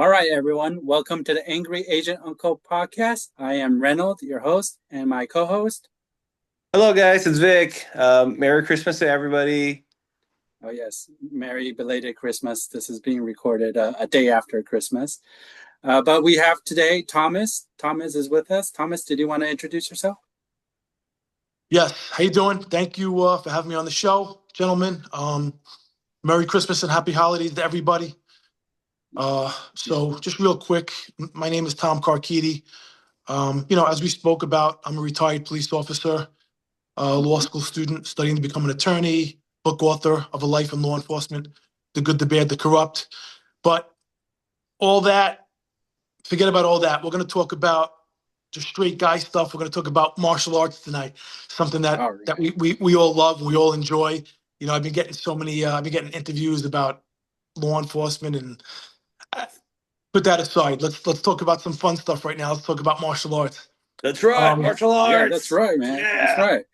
All right, everyone. Welcome to the Angry Agent Uncle podcast. I am Reynold, your host, and my co-host. Hello, guys. It's Vic. Merry Christmas to everybody. Oh, yes. Merry belated Christmas. This is being recorded a day after Christmas. But we have today Thomas. Thomas is with us. Thomas, did you want to introduce yourself? Yes. How you doing? Thank you for having me on the show, gentlemen. Merry Christmas and Happy Holidays to everybody. So just real quick, my name is Tom Carchidi. As we spoke about, I'm a retired police officer, law school student studying to become an attorney, book author of A Life in Law Enforcement, The Good, the Bad, the Corrupt. But all that, forget about all that. We're going to talk about just straight guy stuff. We're going to talk about martial arts tonight, something that All right. that we all love, and we all enjoy. I've been getting I've been getting interviews about law enforcement, and put that aside. Let's talk about some fun stuff right now. Let's talk about martial arts. That's right. Martial arts. Yeah, that's right, man. Yeah. That's right.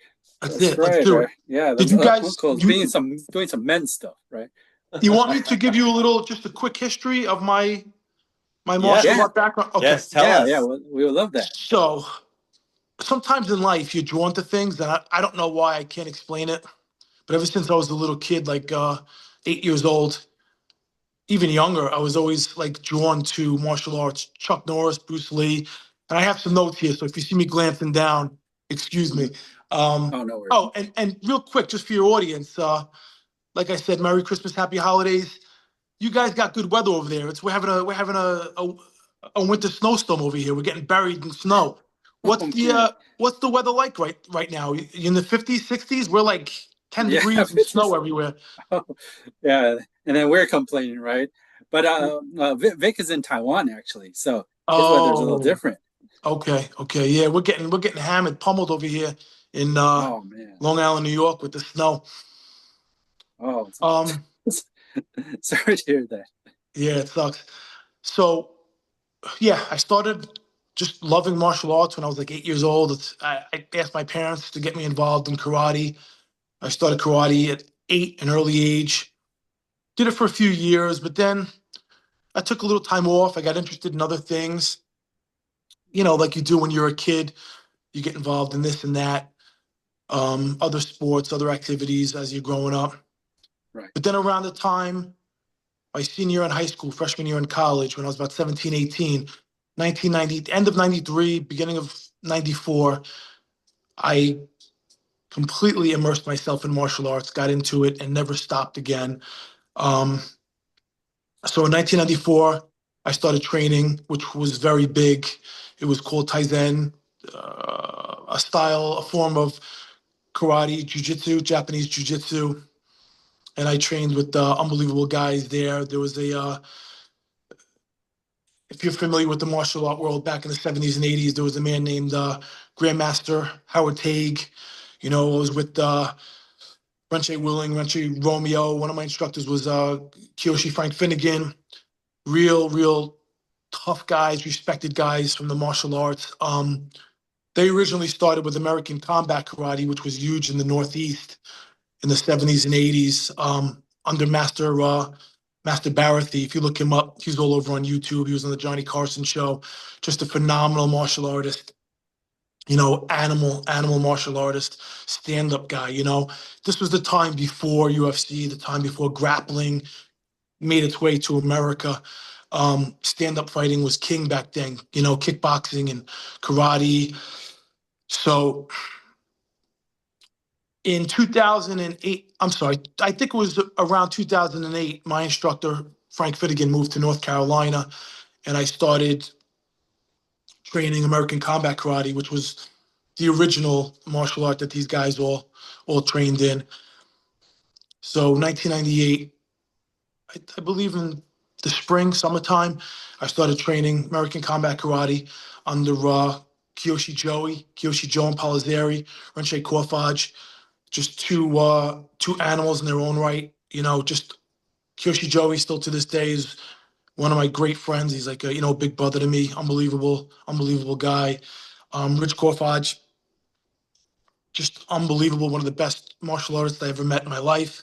That's That's it. Let's right. do it. Yeah, Did you guys uncle's doing some men's stuff, right? you want me to give you just a quick history of my martial art background? Okay. Yes, tell us. Yeah, we would love that. So sometimes in life you're drawn to things that I don't know why I can't explain it. But ever since I was a little kid, like 8 years old, even younger, I was always like drawn to martial arts. Chuck Norris, Bruce Lee, and I have some notes here. So if you see me glancing down, excuse me. Oh, no worries. Oh, and real quick, just for your audience, like I said, Merry Christmas, Happy Holidays. You guys got good weather over there. We're having a winter snowstorm over here. We're getting buried in snow. What's the weather like right now? You in the 50s, 60s? We're like 10 degrees and snow everywhere. Oh, yeah, and then we're complaining, right? But Vic is in Taiwan actually, so his weather's a little different. Okay, yeah, we're getting hammered, pummeled over here in Oh man. Long Island, New York, with the snow. Oh, sorry to hear that. Yeah, it sucks. So, yeah, I started just loving martial arts when I was like 8 years old. I asked my parents to get me involved in karate. I started karate at 8, an early age. Did it for a few years, but then I took a little time off. I got interested in other things. Like you do when you're a kid, you get involved in this and that, other sports, other activities as you're growing up. Right. But then around the time, my senior year in high school, freshman year in college, when I was about 17, 18, 1990, end of 93, beginning of 94, I completely immersed myself in martial arts, got into it, and never stopped again. So in 1994, I started training, which was very big. It was called Taizen, a form of karate, jiu-jitsu, Japanese jiu-jitsu. And I trained with unbelievable guys there. There was if you're familiar with the martial art world back in the 70s and 80s, there was a man named Grandmaster Howard Tague. I was with Renche Willing, Renche Romeo. One of my instructors was Kiyoshi Frank Finnegan. Real tough guys, respected guys from the martial arts. They originally started with American Combat Karate, which was huge in the Northeast in the 70s and 80s, under Master Barathi. If you look him up, he's all over on YouTube. He was on the Johnny Carson show. Just a phenomenal martial artist. Animal martial artist, stand-up guy. This was the time before UFC, the time before grappling made its way to America. Stand-up fighting was king back then, kickboxing and karate. So in 2008, I'm sorry, I think it was around 2008, my instructor, Frank Finnegan, moved to North Carolina, and I started training American Combat Karate, which was the original martial art that these guys all trained in. So 1998, I believe in the spring, summertime, I started training American Combat Karate under Kiyoshi Joe and Palazzari, Renche Korfage, just two animals in their own right. Just Kiyoshi Joey still to this day is one of my great friends. He's like a big brother to me. Unbelievable guy. Rich Korfage, just unbelievable. One of the best martial artists I ever met in my life.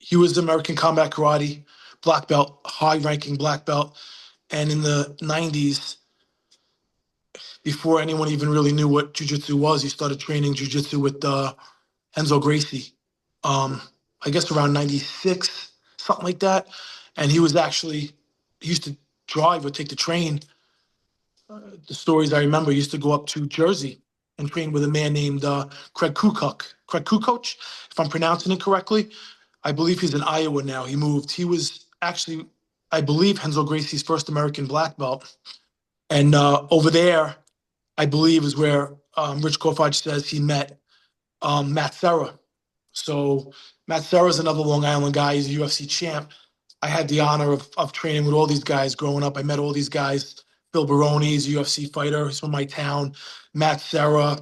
He was American Combat Karate. black belt, high-ranking black belt. And in the 90s, before anyone even really knew what jiu-jitsu was, he started training jiu-jitsu with Renzo Gracie. I guess around 96, something like that. And he used to drive or take the train. The stories I remember, he used to go up to Jersey and train with a man named Craig Kukoc, if I'm pronouncing it correctly. I believe he's in Iowa now. He moved. He was actually, I believe, Renzo Gracie's first American black belt. And over there, I believe, is where Rich Kofach says he met Matt Serra. So Matt Serra is another Long Island guy. He's a UFC champ. I had the honor of training with all these guys growing up. I met all these guys. Bill Baroni, he's a UFC fighter. He's from my town. Matt Serra.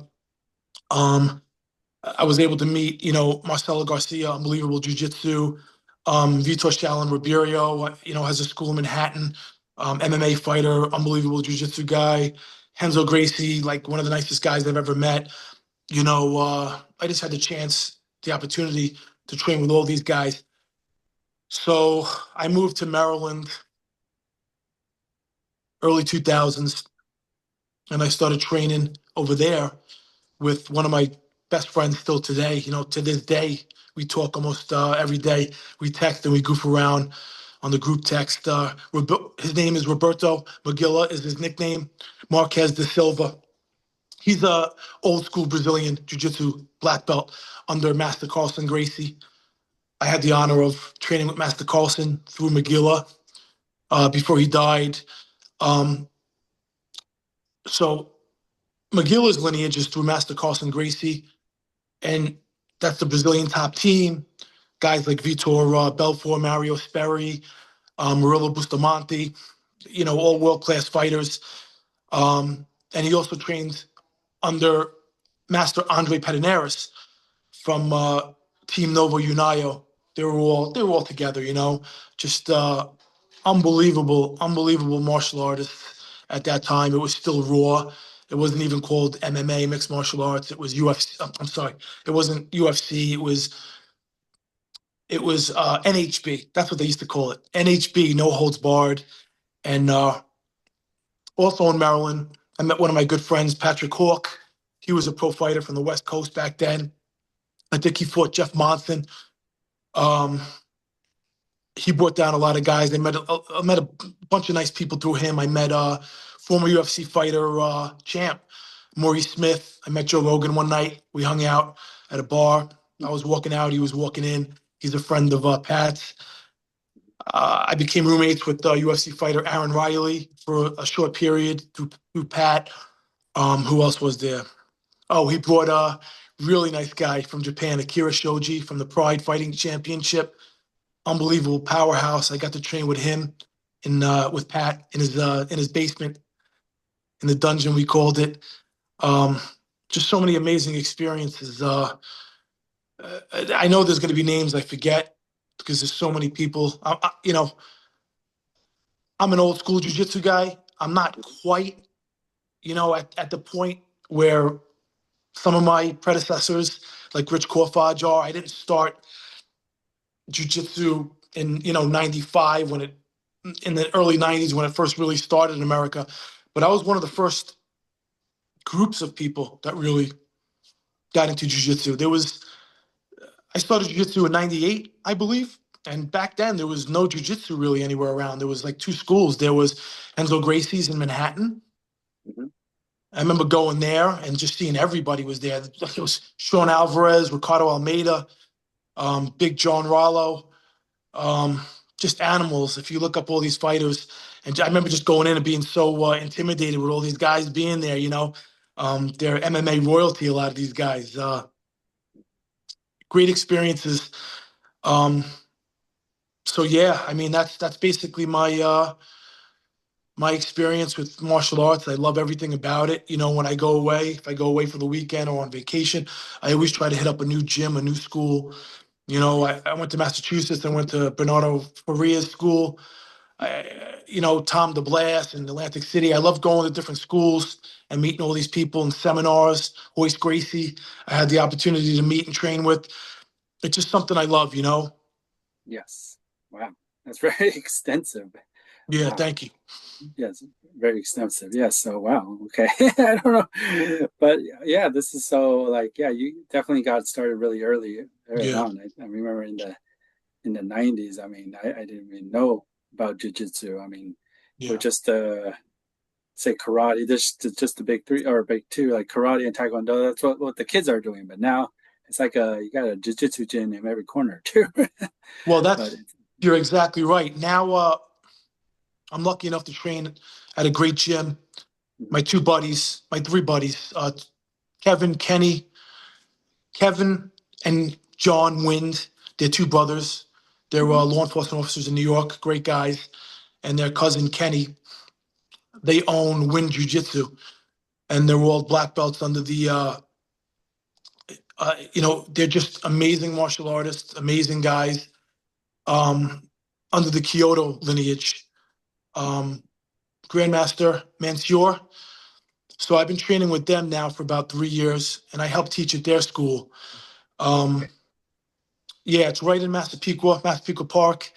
I was able to meet, Marcelo Garcia, unbelievable jiu-jitsu. Vitor Shalin Ribeiro, has a school in Manhattan. MMA fighter, unbelievable jiu-jitsu guy. Renzo Gracie, like one of the nicest guys I've ever met. I just had the opportunity to train with all these guys. So I moved to Maryland early 2000s, and I started training over there with one of my best friends still today. To this day, we talk almost every day. We text and we goof around on the group text. His name is Roberto Magilla is his nickname. Marquez de Silva. He's a old school Brazilian Jiu-Jitsu black belt under Master Carlson Gracie. I had the honor of training with Master Carlson through Magilla before he died. So Magilla's lineage is through Master Carlson Gracie, and that's the Brazilian top team. Guys like Vitor Belfort, Mario Sperry, Murillo Bustamante, all world-class fighters. And he also trained under Master Andre Pederneiras from Team Novo Uniao. They were all together, just unbelievable martial artists at that time. It was still raw. It wasn't even called MMA, mixed martial arts. It was UFC. I'm sorry, it wasn't UFC. It was NHB. That's what they used to call it. NHB, no holds barred. And also in Maryland, I met one of my good friends, Patrick Hawk. He was a pro fighter from the West Coast back then. I think he fought Jeff Monson. Um, he brought down a lot of guys. I met a bunch of nice people through him. I met former UFC fighter champ Maurice Smith. I met Joe Rogan one night. We hung out at a bar. I was walking out. He was walking in. He's a friend of Pat's. I became roommates with UFC fighter Aaron Riley for a short period through Pat. Who else was there? Oh, he brought a really nice guy from Japan, Akira Shoji from the Pride Fighting Championship. Unbelievable powerhouse. I got to train with him with Pat in his basement, in the dungeon we called it. Just so many amazing experiences. I know there's going to be names I forget because there's so many people. I'm an old school jiu-jitsu guy. I'm not quite, at the point where some of my predecessors, like Rich Kofach, are. I didn't start jiu-jitsu in 95 in the early 90s when it first really started in America. But I was one of the first groups of people that really got into jiu-jitsu. I started jiu-jitsu in 98, I believe. And back then there was no jiu-jitsu really anywhere around. There was like two schools. There was Renzo Gracie's in Manhattan. Mm-hmm. I remember going there and just seeing everybody was there. It was Sean Alvarez, Ricardo Almeida, Big John Rollo, just animals. If you look up all these fighters, and I remember just going in and being so intimidated with all these guys being there. They're MMA royalty. A lot of these guys, great experiences. So yeah, I mean that's basically my experience with martial arts. I love everything about it. When I go away, if I go away for the weekend or on vacation, I always try to hit up a new gym, a new school. I went to Massachusetts. I went to Bernardo Faria's school. Tom DeBlas in Atlantic City. I love going to different schools and meeting all these people in seminars. Hoist Gracie, I had the opportunity to meet and train with. It's just something I love. Yes. Wow. That's very extensive. Yeah, Wow. thank you. Yes, very extensive. Yes. So wow. Okay. I don't know, but yeah, this is so like yeah, you definitely got started really early Yeah, on. I remember in the 90s. I mean, I didn't even know about jujitsu. I mean, it was yeah. just say karate. Just the big three or big two, like karate and taekwondo. That's what the kids are doing. But now it's like you got a jujitsu gym in every corner too. Well, But that's you're exactly right. Now, I'm lucky enough to train at a great gym. mhm, My two buddies, my three buddies, Kevin, Kenny, Kevin, and John Wind. They're two brothers. They're mhm, law enforcement officers in New York. Great guys. And their cousin Kenny. They own Wind Jiu-Jitsu, and they're all black belts under the. They're just amazing martial artists, amazing guys. Under the Kyoto lineage, um, Grandmaster Mansour. So I've been training with them now for about 3 years, and I help teach at their school. Um, yeah, it's right in Massapequa Park.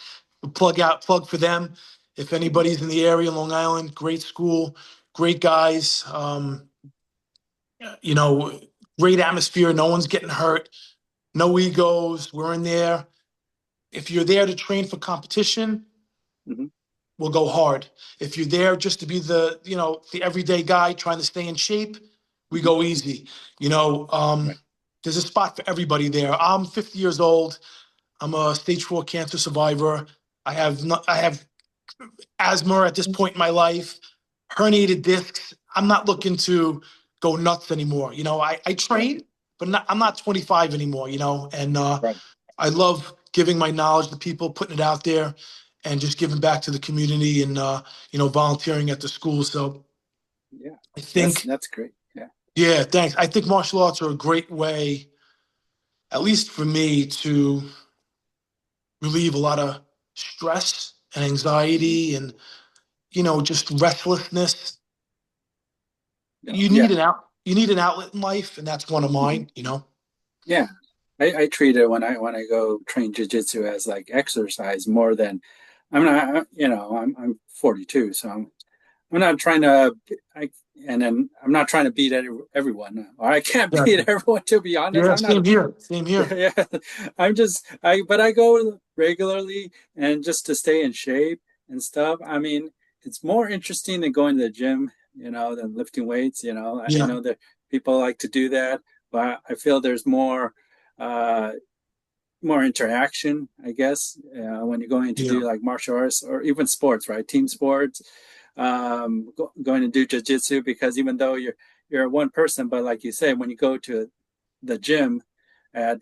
Plug for them. If mhm, anybody's in the area, Long Island, great school, great guys. You know, great atmosphere. No one's getting hurt. No egos. We're in there. If you're there to train for competition, mhm, we'll go hard. If you're there just to be the everyday guy trying to stay in shape, we mhm. go easy. You know, Right. there's a spot for everybody there. I'm 50 years old. I'm a stage 4 cancer survivor. I have asthma at this point in my life, herniated discs. I'm not looking to go nuts anymore. You know, I Right. train, but I'm not 25 anymore, you know, and Right. I love giving my knowledge to people, putting it out there, and just giving back to the community and volunteering at the school. So Yeah. I think, That's great. Yeah. yeah, thanks. I think martial arts are a great way, at least for me, to relieve a lot of stress and Mhm. anxiety and just restlessness. Yeah. Yeah. You need an outlet in life, and that's one of Mhm. mine. You know. Yeah. I treat it when I go train jujitsu as like exercise more than I'm not, I'm 42, so I'm not trying to, I, and then I'm not trying to beat everyone, or I can't beat Exactly. everyone, to be honest. Yeah. I'm not, Same here. Same here. yeah, but I go regularly and just to stay in shape and stuff. I mean, it's more interesting than going to the gym, than lifting weights. I Yeah. know that people like to do that, but I feel there's uh, more interaction, I guess, when you're going to Yeah. do like martial arts or even sports, right? Team sports, going to do jujitsu, because even though you're one person, but like you say, when you go to the gym at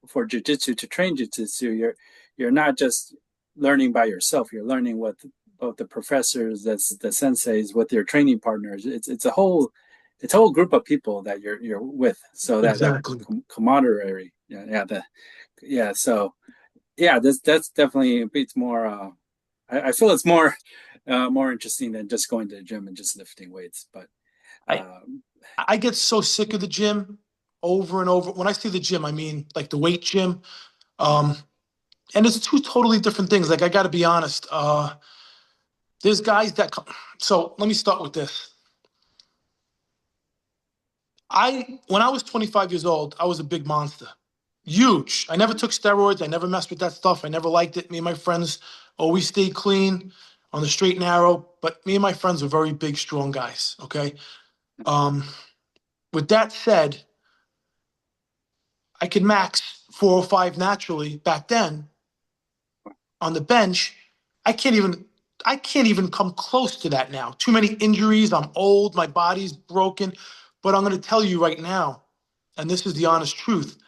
for jujitsu to train jujitsu, you're not just learning by yourself. You're learning with both the professors, that's the senseis, with your training partners. It's a whole group of people that you're with. So that Exactly. camaraderie, yeah. So yeah, that's definitely beats more. I feel it's more interesting than just going to the gym and just lifting weights. But I um, I get so sick of the gym over and over. When I say the gym, I mean like the weight gym. Um, and it's two totally different things. Like I got to be honest. There's guys that come. So let me start with this. When I was 25 years old, I was a big monster, huge. I never took steroids. I never messed with that stuff. I never liked it. Me and my friends always stayed clean on the straight and narrow. But me and my friends were very big, strong guys. Okay. Um, with that said, I could max 405 naturally back then on the bench. I can't even I can't even come close to that now. Too many injuries. I'm old. My body's broken. But I'm going to tell you right now, and this is the honest truth.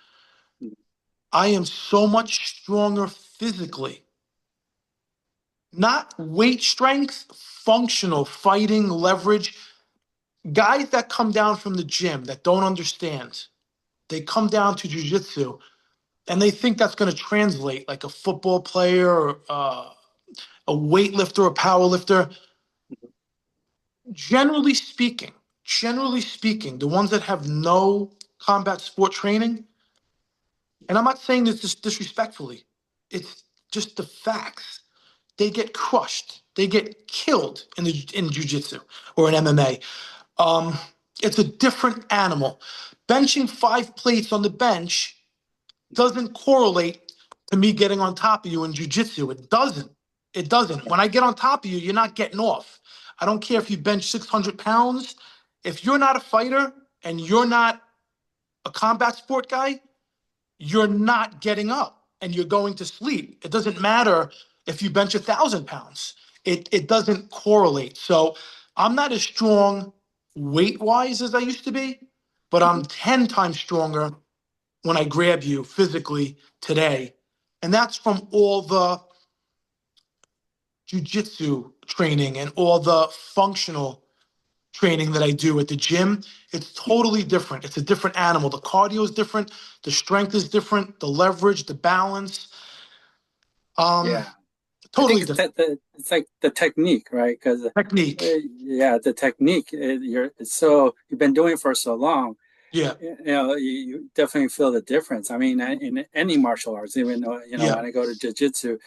I am so much stronger physically, not weight strength, functional, fighting, leverage. Guys that come down from the gym that don't understand, they come down to jujitsu and they think that's going to translate like a football player or a weightlifter, a power lifter. Generally speaking, the ones that have no combat sport training, and I'm not saying this disrespectfully, it's just the facts. They get crushed. They get killed in jiu-jitsu or in MMA. It's a different animal. Benching 5 plates on the bench doesn't correlate to me getting on top of you in jiu-jitsu. It doesn't. It doesn't. When I get on top of you, you're not getting off. I don't care if you bench 600 pounds. If you're not a fighter and you're not a combat sport guy, you're not getting up and you're going to sleep. It doesn't matter if you bench 1,000 pounds. It doesn't correlate. So I'm not as strong weight-wise as I used to be, but I'm 10 times stronger when I grab you physically today. And that's from all the jiu-jitsu training and all the functional training that I do at the gym. It's totally different. It's a different animal. The cardio is different. The strength is different. The leverage, the balance. Yeah. Totally I think different. it's like the technique, right? Because Technique. yeah, the technique. You've been doing it for so long. Yeah. You definitely feel the difference. I mean, in any martial arts, even though, Yeah. when I go to jiu-jitsu,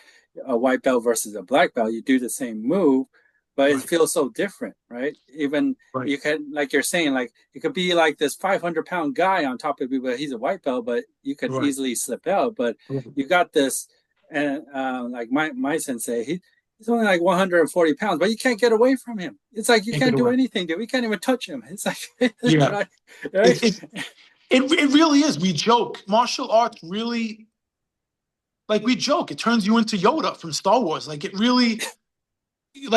a white belt versus a black belt, you do the same move, but it Right. feels so different, right? Even Right. you can, like you're saying, like it could be like this 500-pound guy on top of you, but he's a white belt, but you could Right. easily slip out. But Right. you got this, and like my sensei, he's only like 140 pounds, but you can't get away from him. It's like you Can't get can't do away. anything, dude. We can't even touch him. It's like, Yeah. right? It, Right? it, it really is. We joke. Martial arts really, like we joke, it turns you into Yoda from Star Wars. Like it really, we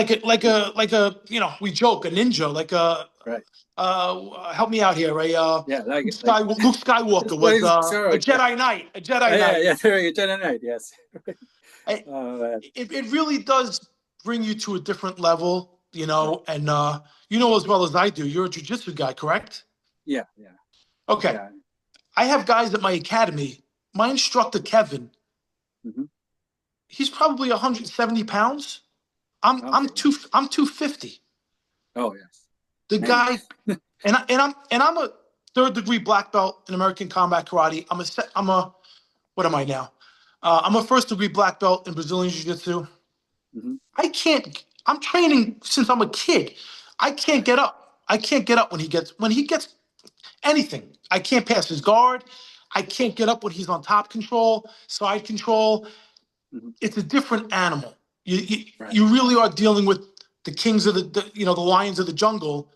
joke, a ninja, Right. help me out here, right? Yeah, Luke Skywalker was like a sorry. Jedi Knight, a Jedi Yeah, Knight. yeah, there you go. Night, yes. I, Man. it really does bring you to a different level, and you know as well as I do, you're a jiu-jitsu guy, correct? Yeah, yeah, Okay. yeah. I have guys at my academy. My instructor, Kevin, Hmm. he's probably 170 pounds. I'm Okay. I'm 250. Oh, yes. The Man. guy, and I'm a third degree black belt in American combat karate. What am I now? I'm a first degree black belt in Brazilian Jiu-Jitsu. Hmm. I'm training since I'm a kid. I can't get up. I can't get up when he gets anything. I can't pass his guard. I can't get up when he's on top control, side control. Hmm. It's a different animal. You you, Right. you really are dealing with the kings of the lions of the jungle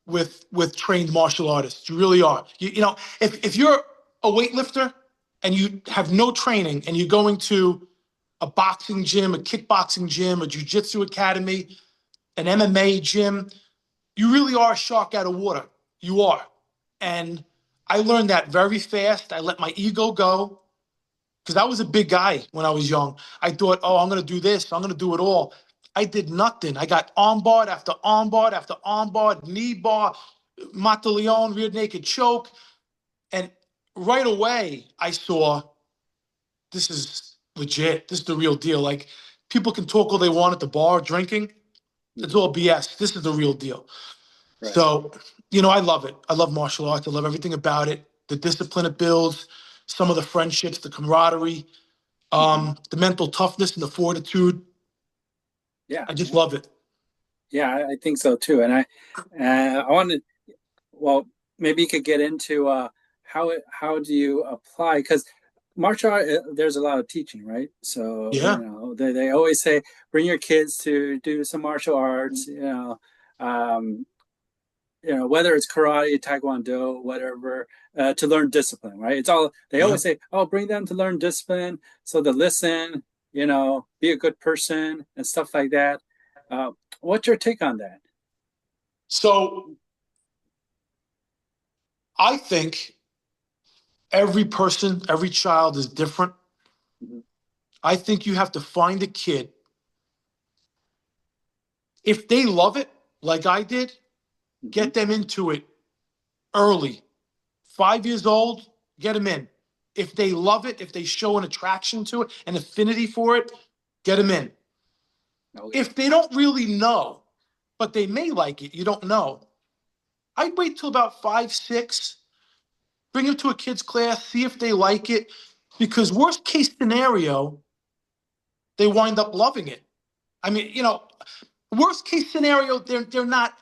with trained martial artists. You really are. If you're a weightlifter and you have no training and you're going to a boxing gym, a kickboxing gym, a jiu-jitsu academy, an MMA gym, you really are a shark out of water. You are. And I learned that very fast. I let my ego go because I was a big guy when I was young. I thought, oh, I'm going to do this. I'm going to do it all. I did nothing. I got armbar after armbar after armbar, knee bar, Mata Leon, rear naked choke. And right away, I saw this is legit. This is the real deal. Like people can talk all they want at the bar drinking. It's Hmm. all BS. This is the real deal. Right. So, I love it. I love martial arts. I love everything about it. The discipline it builds, some of the friendships, the camaraderie, Hmm. the mental toughness and the fortitude. Yeah. I just love it. Yeah, I think so too. And I wanted, well, maybe you could get into how do you apply? Because martial art, there's a lot of teaching, right? So, Yeah. they always say, bring your kids to do some martial arts, um, whether it's karate, taekwondo, whatever, to learn discipline, right? They Yeah. always say, oh, bring them to learn discipline so to listen, be a good person and stuff like that. Uh, what's your take on that? So I think every person, every child is different. Mhm. I think you have to find a kid. If they love it, like I did, Mhm. get them into it early. 5 years old, get them in. If they love it, if they show an attraction to it, an affinity for it, get them in. Oh yeah. If they don't really know, but they may like it, you don't know. I'd wait till about 5, 6, bring them to a kid's class, see if they like it. Because worst case scenario, they wind up loving it. I mean, worst case scenario, they're not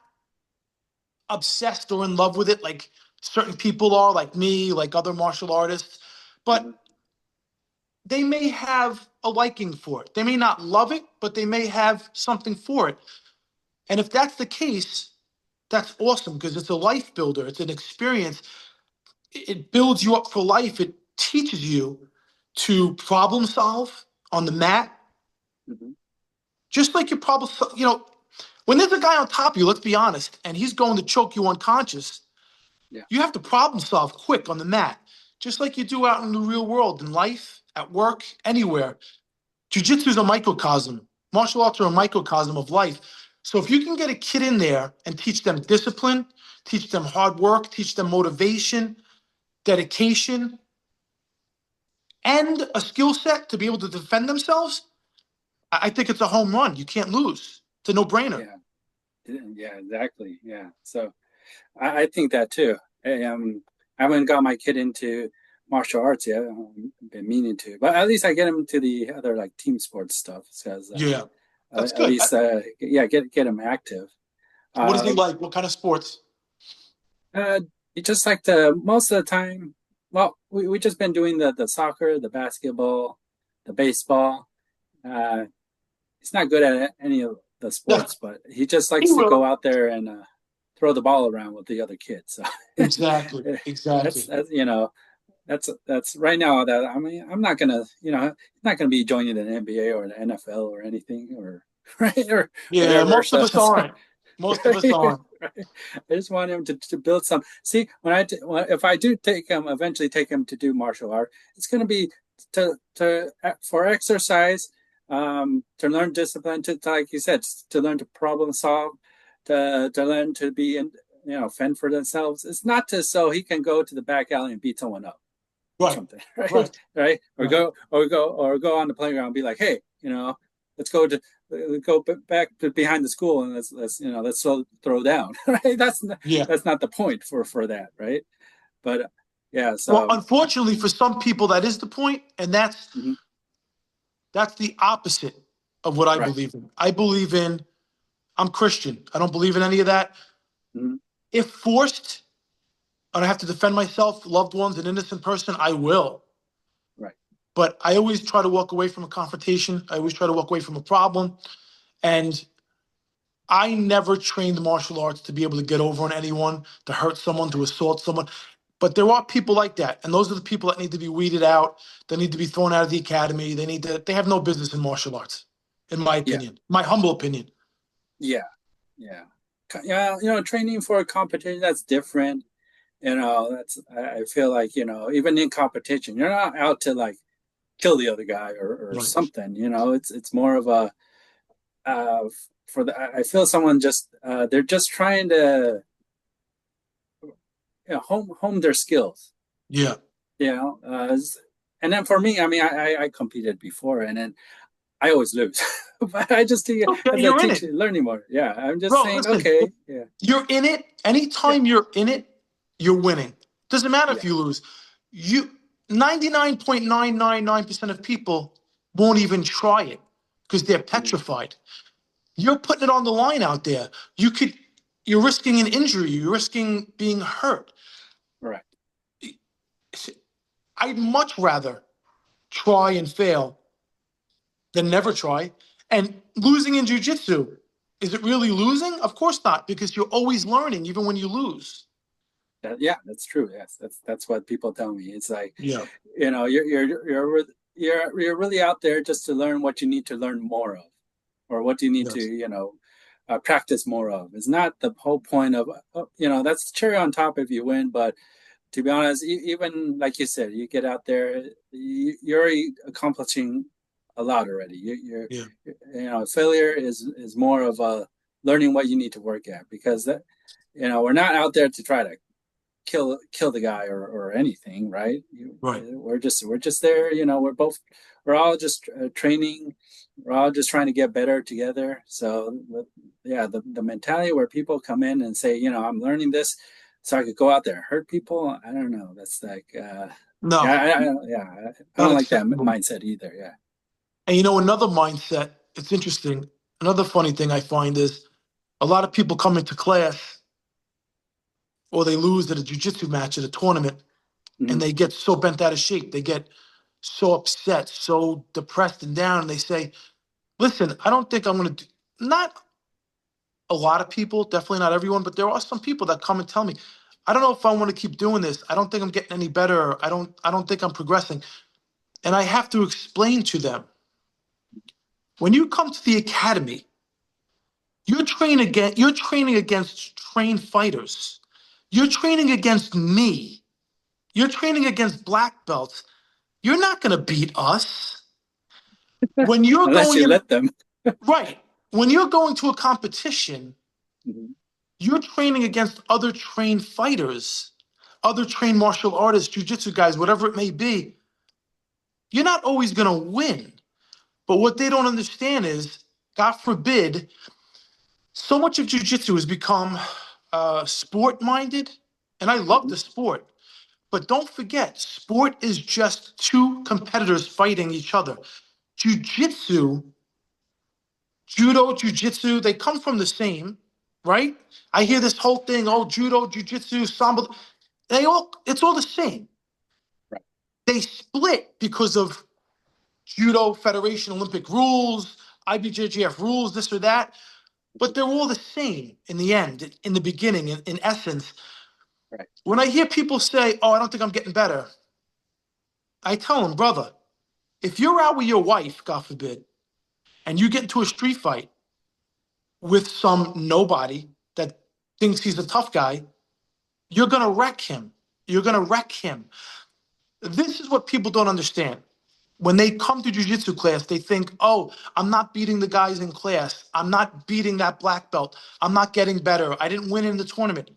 obsessed or in love with it like certain people are, like me, like other martial artists, but they may have a liking for it. They may not love it, but they may have something for it. And if that's the case, that's awesome because it's a life builder. It's an experience. It builds you up for life. It teaches you to problem solve on the mat. Just like you problem, when there's a guy on top of you, let's be honest, and he's going to choke you unconscious, you have to problem solve quick on the mat, just like you do out in the real world, in life, at work, anywhere. Jiu-Jitsu is a microcosm. Martial arts are a microcosm of life. So if you can get a kid in there and teach them discipline, teach them hard work, teach them motivation, dedication, and a skill set to be able to defend themselves, I think it's a home run. You can't lose. It's a no-brainer. Yeah, exactly. Yeah. So I think that too. I haven't got my kid into martial arts yet. I've been meaning to, but at least I get him to the other like team sports stuff. Because that's at good. least get him active. What does he like? What kind of sports? He just like most of the time. Well, we just been doing the soccer, the basketball, the baseball. He's not good at any of the sports, but he just likes to go out there and throw the ball around with the other kids. So exactly. That's right now. That I'm not gonna, he's not gonna be joining the NBA or the NFL or anything, or right or whatever. Most of us aren't. Most of us aren't. Right. I just want him to build some. See, if I do eventually take him to do martial art, it's gonna be for exercise. To learn discipline, to like you said, to learn to problem solve, to learn to be fend for themselves. It's not so he can go to the back alley and beat someone up, or something, right? Or go on the playground and be like, hey, let's go back to behind the school and let's throw down, right? That's not the point for that, right? But so well, unfortunately for some people that is the point, and that's the opposite of what I believe in. I'm Christian. I don't believe in any of that. If forced, and I have to defend myself, loved ones, an innocent person, I will. Right. But I always try to walk away from a confrontation. I always try to walk away from a problem. And I never trained martial arts to be able to get over on anyone, to hurt someone, to assault someone. But there are people like that, and those are the people that need to be weeded out. They need to be thrown out of the academy. They have no business in martial arts, in my opinion, my humble opinion. Yeah. Training for a competition, that's different. I feel like even in competition, you're not out to like kill the other guy or something. It's more of a I feel someone just they're just trying to hone their skills. And then for me, I competed before, and then I always lose. But I just think you're in it. Learning more. Yeah, I'm just saying. Listen, okay, you're in it. Anytime you're in it, you're winning. Doesn't matter if you lose. 99.999% of people won't even try it because they're petrified. You're putting it on the line out there. You're risking an injury. You're risking being hurt. Right. I'd much rather try and fail than never try. And losing in jiu-jitsu, is it really losing? Of course not, because you're always learning, even when you lose. That's true. Yes, that's what people tell me. It's like, you're really out there just to learn what you need to learn more of, or what you need to practice more of. It's not the whole point of that's cherry on top if you win, but to be honest, even like you said, you get out there, you're already accomplishing a lot already. Failure is more of a learning what you need to work at, because we're not out there to try to kill the guy or anything, right? We're just there. We're all just training. We're all just trying to get better together. So the mentality where people come in and say, I'm learning this so I could go out there and hurt people. I don't know. That's like no. I don't like that mindset either. Yeah. And another mindset, it's interesting. Another funny thing I find is a lot of people come into class or they lose at a jiu-jitsu match at a tournament and Mhm. they get so bent out of shape. They get so upset, so depressed and down. And they say, listen, I don't think I'm going to do, not a lot of people, definitely not everyone, but there are some people that come and tell me, I don't know if I want to keep doing this. I don't think I'm getting any better. I don't think I'm progressing. And I have to explain to them, when you come to the academy, you're training against trained fighters. You're training against me. You're training against black belts. You're not going to beat us. When you're Unless going you in, let them. right, when you're going to a competition, Mhm. you're training against other trained fighters, other trained martial artists, jujitsu guys, whatever it may be. You're not always going to win. But what they don't understand is, God forbid, so much of jujitsu has become sport minded. And I love Mhm. the sport. But don't forget, sport is just two competitors fighting each other. Jiu-jitsu, judo, jiu-jitsu, they come from the same, right? I hear this whole thing, oh, judo, jiu-jitsu, sambo, it's all the same. Right. They split because of judo federation Olympic rules, IBJJF rules, this or that, but they're all the same in the end, in the beginning, in essence. Right. When I hear people say, oh, I don't think I'm getting better, I tell them, brother, if you're out with your wife, God forbid, and you get into a street fight with some nobody that thinks he's a tough guy, you're going to wreck him. You're going to wreck him. This is what people don't understand. When they come to jiu-jitsu class, they think, oh, I'm not beating the guys in class. I'm not beating that black belt. I'm not getting better. I didn't win in the tournament.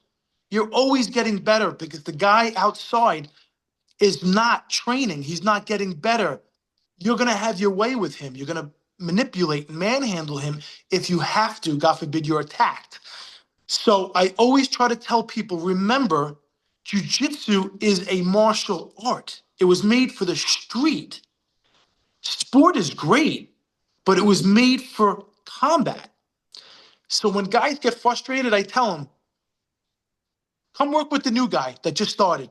You're always getting better because the guy outside is not training. He's not getting better. You're going to have your way with him. You're going to manipulate and manhandle him if you have to. God forbid you're attacked. So I always try to tell people, remember, jiu-jitsu is a martial art. It was made for the street. Sport is great, but it was Mhm. made for combat. So when guys get frustrated, I tell them, come work with the new guy that just started.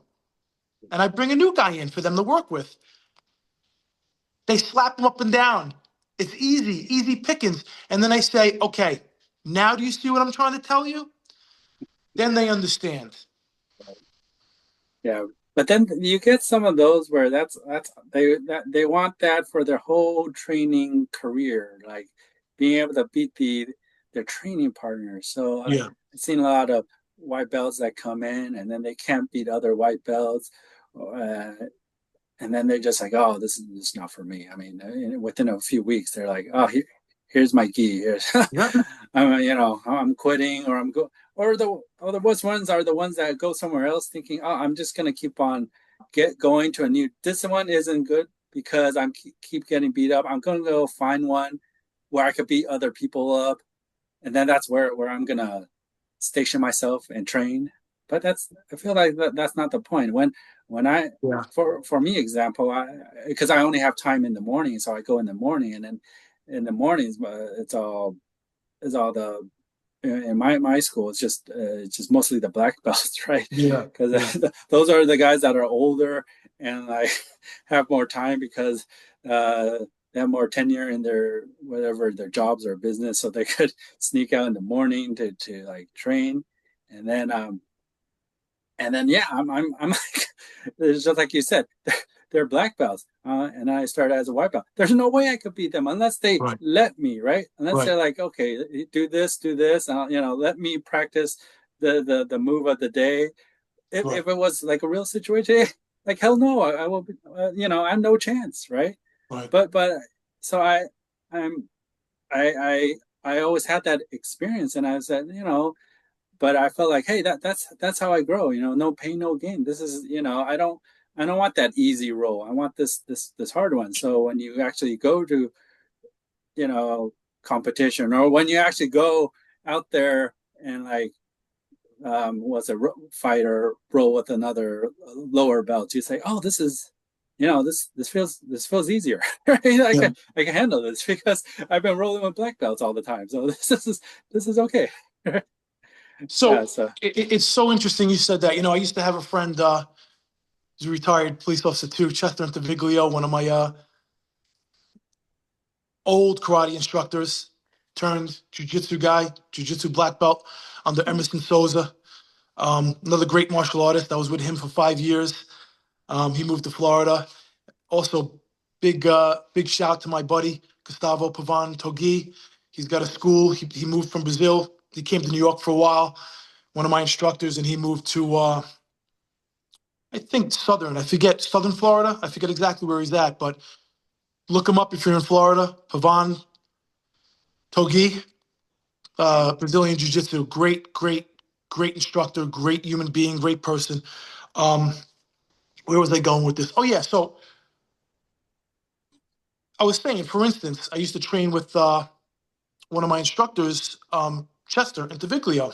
And I bring a new guy in for them to work with. They slap them up and down. It's easy, easy pickings. And then I say, okay, now do you see what I'm trying to tell you? Then they understand. Yeah, but then you get some of those where they want that for their whole training career, like being able to beat their training partners. So Yeah. I've seen a lot of white belts that come in and then they can't beat other white belts, uh, and then they're just like, oh, this is just not for me. I mean, within a few weeks, they're like, oh, here's my gi. Here's, Yeah. I'm quitting, or I'm go, or the worst ones are the ones that go somewhere else, thinking, oh, I'm just gonna keep on going to a new. This one isn't good because I'm keep getting beat up. I'm gonna go find one where I could beat other people up, and then that's where I'm gonna station myself and train. But I feel like that's not the point. When I Yeah. for me example, I because I only have time in the morning, so I go in the morning, and then in the mornings it's all the in my school it's just mostly the black belts, right? Yeah. Because Yeah. those are the guys that are older and like have more time because uh, they have more tenure in their whatever their jobs or business, so they could sneak out in the morning to like train, and then yeah, I'm like it's just like you said, they're black belts, and I started as a white belt. There's no way I could beat them unless they Right. let me, right? Unless Right. they're like, okay, do this, let me practice the move of the day. Right. If it was like a real situation, like hell no, I will, I have no chance, right? Right. But so I'm I always had that experience, and I said, but I felt like, hey, that's how I grow. No pain, no gain. This is, I don't want that easy roll. I want this hard one. So when you actually go to, you know, competition, or when you actually go out there and like was a fight or roll with another lower belt, you say, oh, this is, this feels easier. Right? I Yeah. can I can handle this because I've been rolling with black belts all the time. So this is okay. Yeah. So So it's so interesting you said that. I used to have a friend, he's a retired police officer too, Chester Antiviglio, one of my old karate instructors, turned jiu-jitsu guy, jiu-jitsu black belt under Emerson Souza. Another great martial artist. I was with him for 5 years. He moved to Florida. Also, big shout to my buddy Gustavo Pavan Togi. He's got a school. He moved from Brazil. He came to New York for a while. One of my instructors, and he moved to I think I forget Southern Florida. I forget exactly where he's at, but look him up if you're in Florida. Pavan Togi, Brazilian Jiu-Jitsu. Great instructor, great human being, great person. Um, where was I going with this? Oh yeah, so I was saying, for instance, I used to train with one of my instructors, Chester Antiviglio.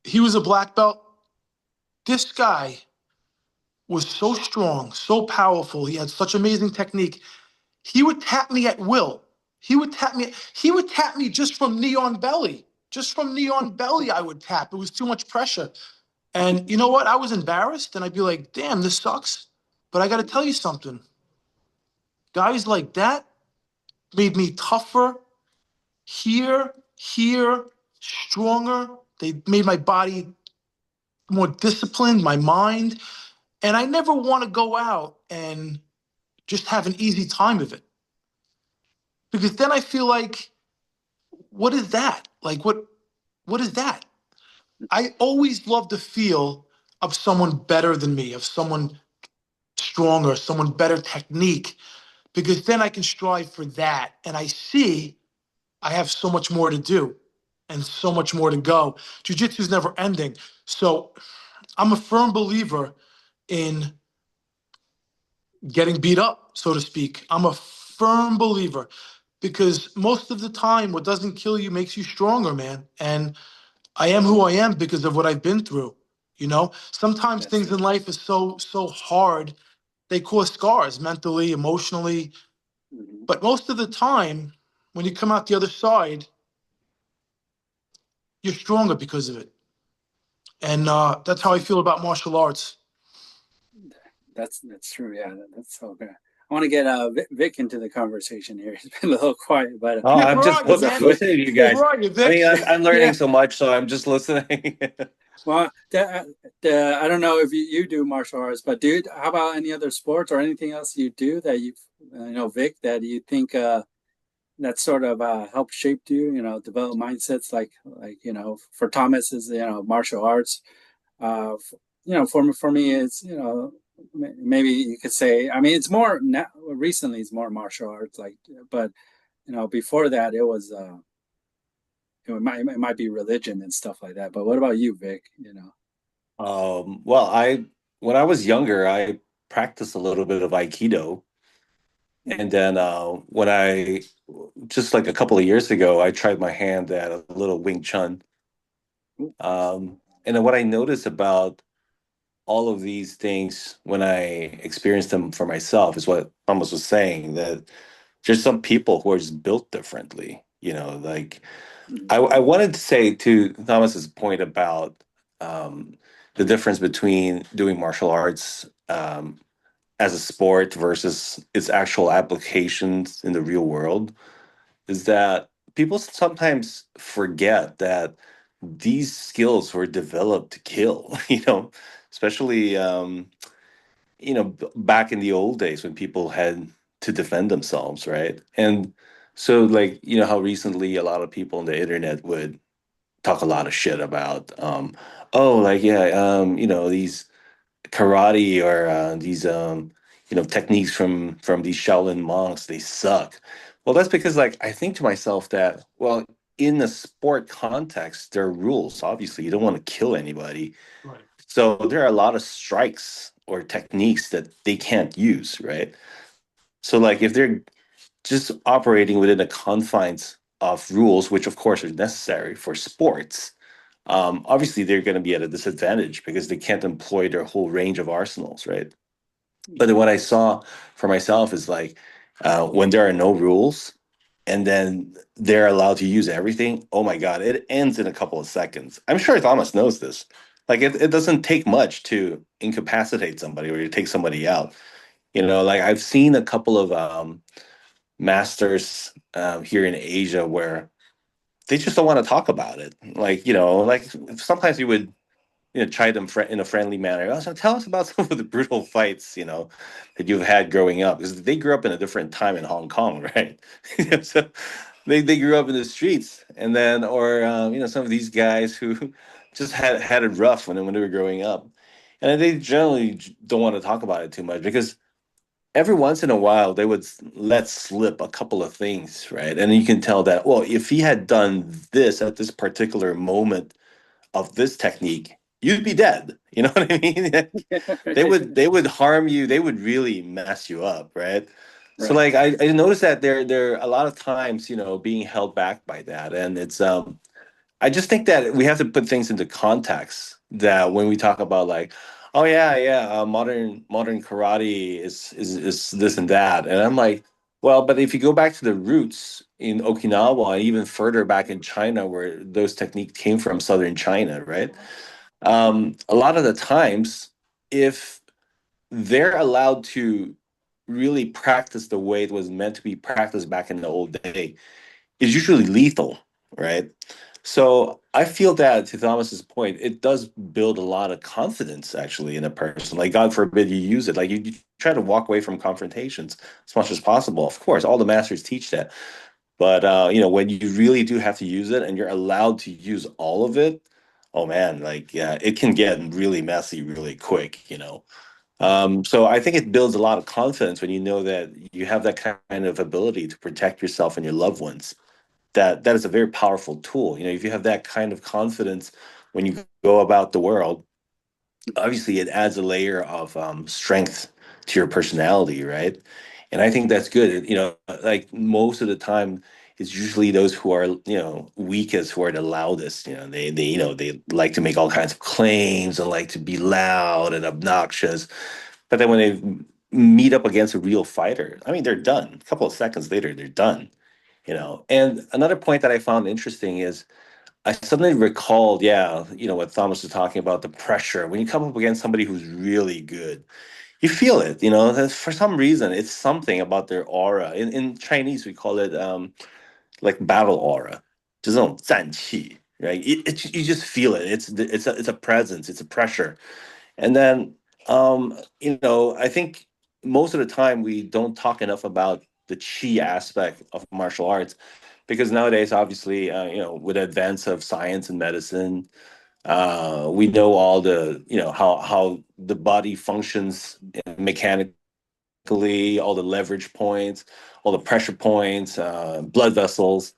He was a black belt. This guy was so strong, so powerful. He had such amazing technique. He would tap me at will. He would tap me. He would tap me just from knee on belly. Just from knee on belly, I would tap. It was too much pressure. And you know what? I was embarrassed, and I'd be like, "Damn, this sucks." But I got to tell you something. Guys like that made me tougher, here, stronger. They made my body more disciplined, my mind. And I never want to go out and just have an easy time of it. Because then I feel like, what is that? Like what is that? I always love the feel of someone better than me, of someone stronger, someone better technique, because then I can strive for that. And I see I have so much more to do and so much more to go. Jiu-jitsu is never ending. So I'm a firm believer in getting beat up, so to speak. I'm a firm believer because most of the time, what doesn't kill you makes you stronger, man. And I am who I am because of what I've been through. Sometimes that's things true. in life is so hard. They cause scars mentally, emotionally. Mhm. But most of the time, when you come out the other side, you're stronger because of it. And that's how I feel about martial arts. That's true. Yeah, that's so good. I want to get Vic into the conversation here. He's been a little quiet, but Oh, Vic, I'm where just are you, that's man? listening to you guys. Where are you, I Vic? mean, I'm learning yeah. so much, so I'm just listening. Well, I don't know if you do martial arts, but dude, how about any other sports or anything else you do that Vic, that you think that sort of helped shape you, develop mindsets like for Thomas is martial arts. For me, it's maybe you could say. I mean, it's more now. Recently, it's more martial arts, but before that, it might be religion and stuff like that. But what about you, Vic? Well, when I was younger, I practiced a little bit of Aikido, and then when I just like a couple of years ago, I tried my hand at a little Wing Chun. And then what I noticed about all of these things when I experienced them for myself is what Thomas was saying, that there's some people who are just built differently. Like I wanted to say to Thomas's point about the difference between doing martial arts as a sport versus its actual applications in the real world, is that people sometimes forget that these skills were developed to kill, especially back in the old days when people had to defend themselves, right? And so, like, how recently a lot of people on the internet would talk a lot of shit about, oh, like, yeah, these karate or these, techniques from these Shaolin monks, they suck. Well, that's because, like, I think to myself that, well, in the sport context, there are rules. Obviously, you don't want to kill anybody, Right. so there are a lot of strikes or techniques that they can't use, right? So like if they're just operating within the confines of rules, which of course are necessary for sports, obviously they're going to be at a disadvantage because they can't employ their whole range of arsenals, right? But then what I saw for myself is like when there are no rules and then they're allowed to use everything, oh my God, it ends in a couple of seconds. I'm sure Thomas knows this. Like it doesn't take much to incapacitate somebody or to take somebody out. Like I've seen a couple of masters here in Asia where they just don't want to talk about it. Like sometimes you would chide them in a friendly manner. Also, tell us about some of the brutal fights, that you've had growing up, because they grew up in a different time in Hong Kong, right? So they grew up in the streets, and then or some of these guys who just had it rough when they were growing up, and they generally don't want to talk about it too much because every once in a while they would let slip a couple of things, right? And you can tell that, well, if he had done this at this particular moment of this technique, you'd be dead. You know what I mean? They would harm you. They would really mess you up, right? So Right. like I noticed that they're a lot of times, being held back by that. And it's I just think that we have to put things into context that when we talk about like, oh yeah, yeah, modern karate is this and that. And I'm like, well, but if you go back to the roots in Okinawa and even further back in China where those techniques came from, southern China, right? A lot of the times, if they're allowed to really practice the way it was meant to be practiced back in the old day, it's usually lethal, right? So I feel that to Thomas's point, it does build a lot of confidence actually in a person. Like God forbid you use it. Like you try to walk away from confrontations as much as possible. Of course, all the masters teach that. But when you really do have to use it and you're allowed to use all of it, oh man, like yeah, it can get really messy really quick. So I think it builds a lot of confidence when you know that you have that kind of ability to protect yourself and your loved ones. That is a very powerful tool. If you have that kind of confidence when you go about the world, obviously it adds a layer of strength to your personality, right? And I think that's good. Like most of the time, it's usually those who are weakest who are the loudest. They like to make all kinds of claims and like to be loud and obnoxious. But then when they meet up against a real fighter, I mean, they're done. A couple of seconds later, they're done. And another point that I found interesting is I suddenly recalled, yeah, what Thomas was talking about, the pressure. When you come up against somebody who's really good, you feel it, that for some reason, it's something about their aura. In Chinese, we call it like battle aura, 这种战气, right? You just feel it. It's a presence, it's a pressure. And then, I think most of the time we don't talk enough about the chi aspect of martial arts because nowadays, obviously, with the advance of science and medicine, we know all the, how the body functions mechanically, all the leverage points, all the pressure points, blood vessels.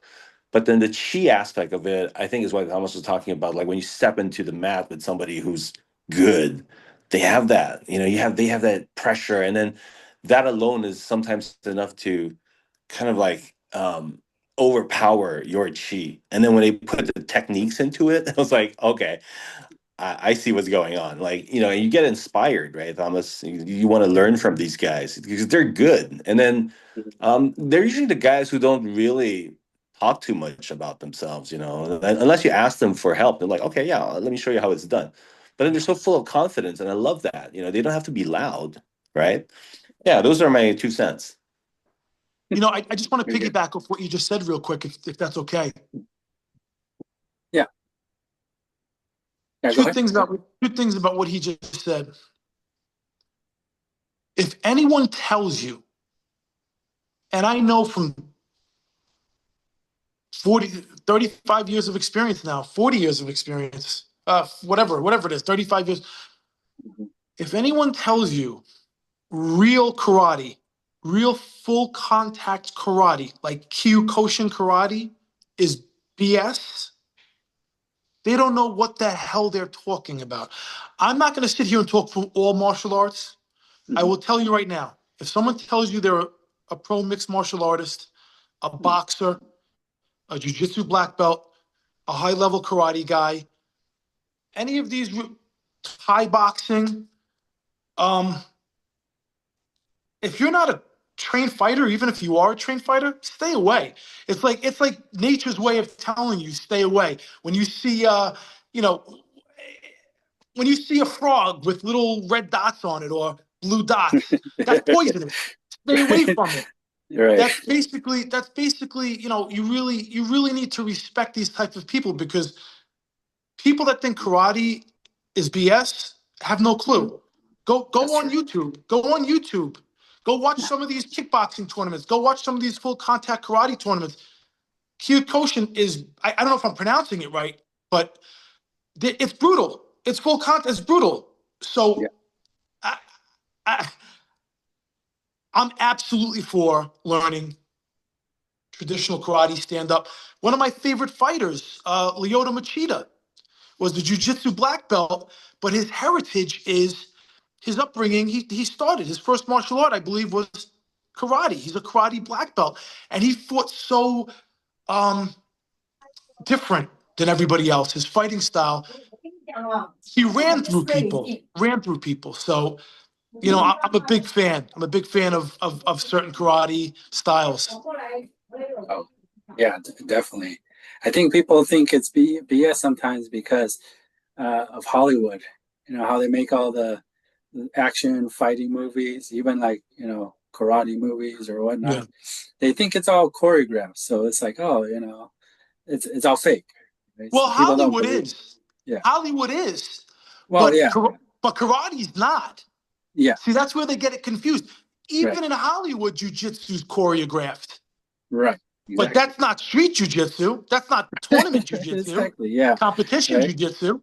But then the chi aspect of it, I think, is what Thomas was talking about. Like when you step into the mat with somebody who's good, they have that. They have that pressure, and then that alone is sometimes enough to kind of like overpower your chi. And then when they put the techniques into it, I was like, okay, I see what's going on. Like, and you get inspired, right, Thomas? You want to learn from these guys because they're good. And then they're usually the guys who don't really talk too much about themselves, unless you ask them for help. They're like, okay, yeah, let me show you how it's done. But then they're so full of confidence. And I love that. They don't have to be loud, right? Yeah, those are my 2 cents. I just want to Very good. piggyback off what you just said real quick, if that's okay. Yeah. Yeah. Go ahead. Two things about what he just said. If anyone tells you, and I know from 35 years of experience now, 40 years of experience, whatever it is, 35 years. Mhm. If anyone tells you real karate, real full contact karate, like Kyokushin karate, is BS, they don't know what the hell they're talking about. I'm not going to sit here and talk for all martial arts. I will tell you right now, if someone tells you they're a pro mixed martial artist, a boxer, a jiu-jitsu black belt, a high-level karate guy, any of these Thai boxing, um, if you're not a trained fighter, even if you are a trained fighter, stay away. It's like nature's way of telling you stay away. When you see you know when you see a frog with little red dots on it or blue dots, that's poisonous. Stay away Right. from it. Right. That's basically, you really need to respect these types of people, because people that think karate is BS have no Mhm. clue. Go That's on true. YouTube. Go on YouTube. Go watch some of these kickboxing tournaments. Go watch some of these full contact karate tournaments. Kyokushin is, I don't know if I'm pronouncing it right, but it's brutal. It's full contact. It's brutal. Yeah. So I, I, I'm absolutely for learning traditional karate, stand up. One of my favorite fighters, Lyoto Machida, was the jiu-jitsu black belt, but his heritage is his upbringing. He started his first martial art, I believe, was karate. He's a karate black belt, and he fought so um, different than everybody else. His fighting style, he ran through people. So I'm a big fan. I'm a big fan of certain karate styles. Oh, yeah, definitely. I think people think it's BS sometimes because of Hollywood. You know how they make all the action fighting movies, even like karate movies or whatnot. Yeah. They think it's all choreographed, so it's like, oh, it's all fake. Right? Well, So people don't Hollywood believe. is. Yeah. Hollywood is, Well, but yeah, but karate's not. yeah, See, that's where they get it confused. right, Even in Hollywood, jujitsu's choreographed, right, but exactly, that's not street jujitsu. That's not tournament jujitsu, exactly, yeah, competition right. jujitsu.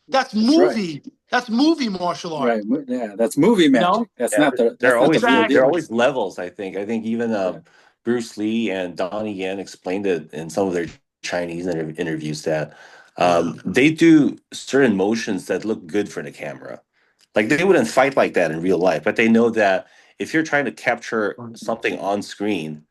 That's That's right, movie. That's movie martial art. right. Yeah, that's movie You know magic. That's Yeah, not the there are that's not the always real there are deal. exactly. always levels. I think even Yeah. Bruce Lee and Donnie Yen explained it in some of their Chinese interviews that Yeah. they do certain motions that look good for the camera. Like they wouldn't fight like that in real life, but they know that if you're trying to capture something on screen,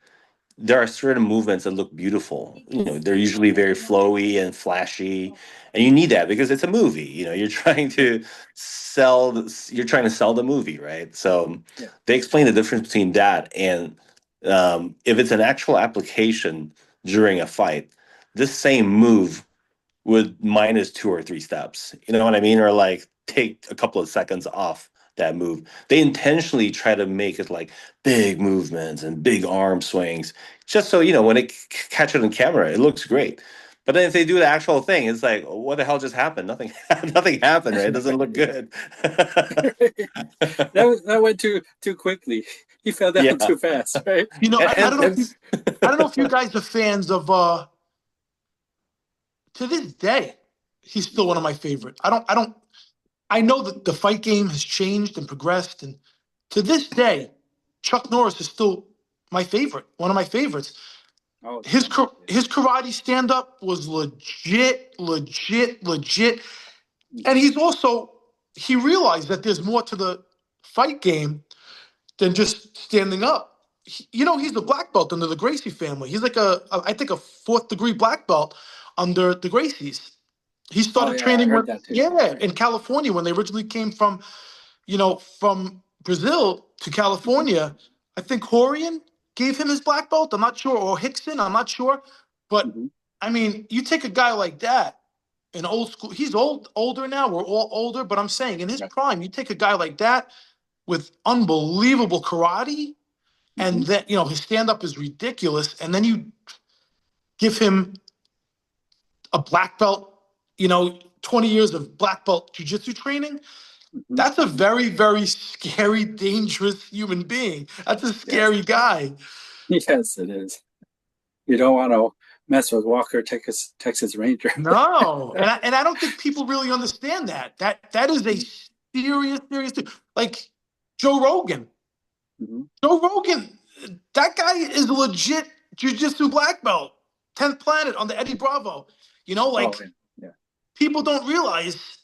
there are certain movements that look beautiful. They're usually very flowy and flashy, and you need that because it's a movie. You're trying to sell the movie, right? So Yeah. they explain the difference between that and if it's an actual application during a fight, this same move would minus 2 or 3 steps. You know what I mean? Or like take a couple of seconds off that move. They intentionally try to make it like big movements and big arm swings, just so when they catch it on camera, it looks great. But then if they do the actual thing, it's like, what the hell just happened? Nothing, nothing happened, right? It doesn't look good. That went too quickly. He fell down Yeah, too fast, right? I don't know if and you I don't know if you guys are fans of to this day, he's still one of my favorite. I know that the fight game has changed and progressed, and to this day, Chuck Norris is still my favorite, one of my favorites. Oh, His karate stand up was legit, legit, legit, and he realized that there's more to the fight game than just standing up. He's a black belt under the Gracie family. He's like I think a fourth degree black belt under the Gracies. He oh started yeah, I training heard that too. in California when they originally came from Brazil to Hmm. California. I think Horian gave him his black belt. I'm not sure, or Hickson. I'm not sure, but Hmm. I mean, you take a guy like that, an old school. He's older now. We're all older, but I'm saying in his Right. prime, you take a guy like that with unbelievable karate, Hmm. and then his stand up is ridiculous, and then you give him a black belt, 20 years of black belt jiu-jitsu training. Hmm. That's a very, very scary, dangerous human being. That's a Yes, scary guy. yes, it is. You don't want to mess with Walker, Texas Ranger. No, and I don't think people really understand that. That is a Hmm. serious, serious thing. Like Joe Rogan. Hmm. Joe Rogan, that guy is a legit jiu-jitsu black belt, 10th planet on the Eddie Bravo. Oh, Like yeah, people don't realize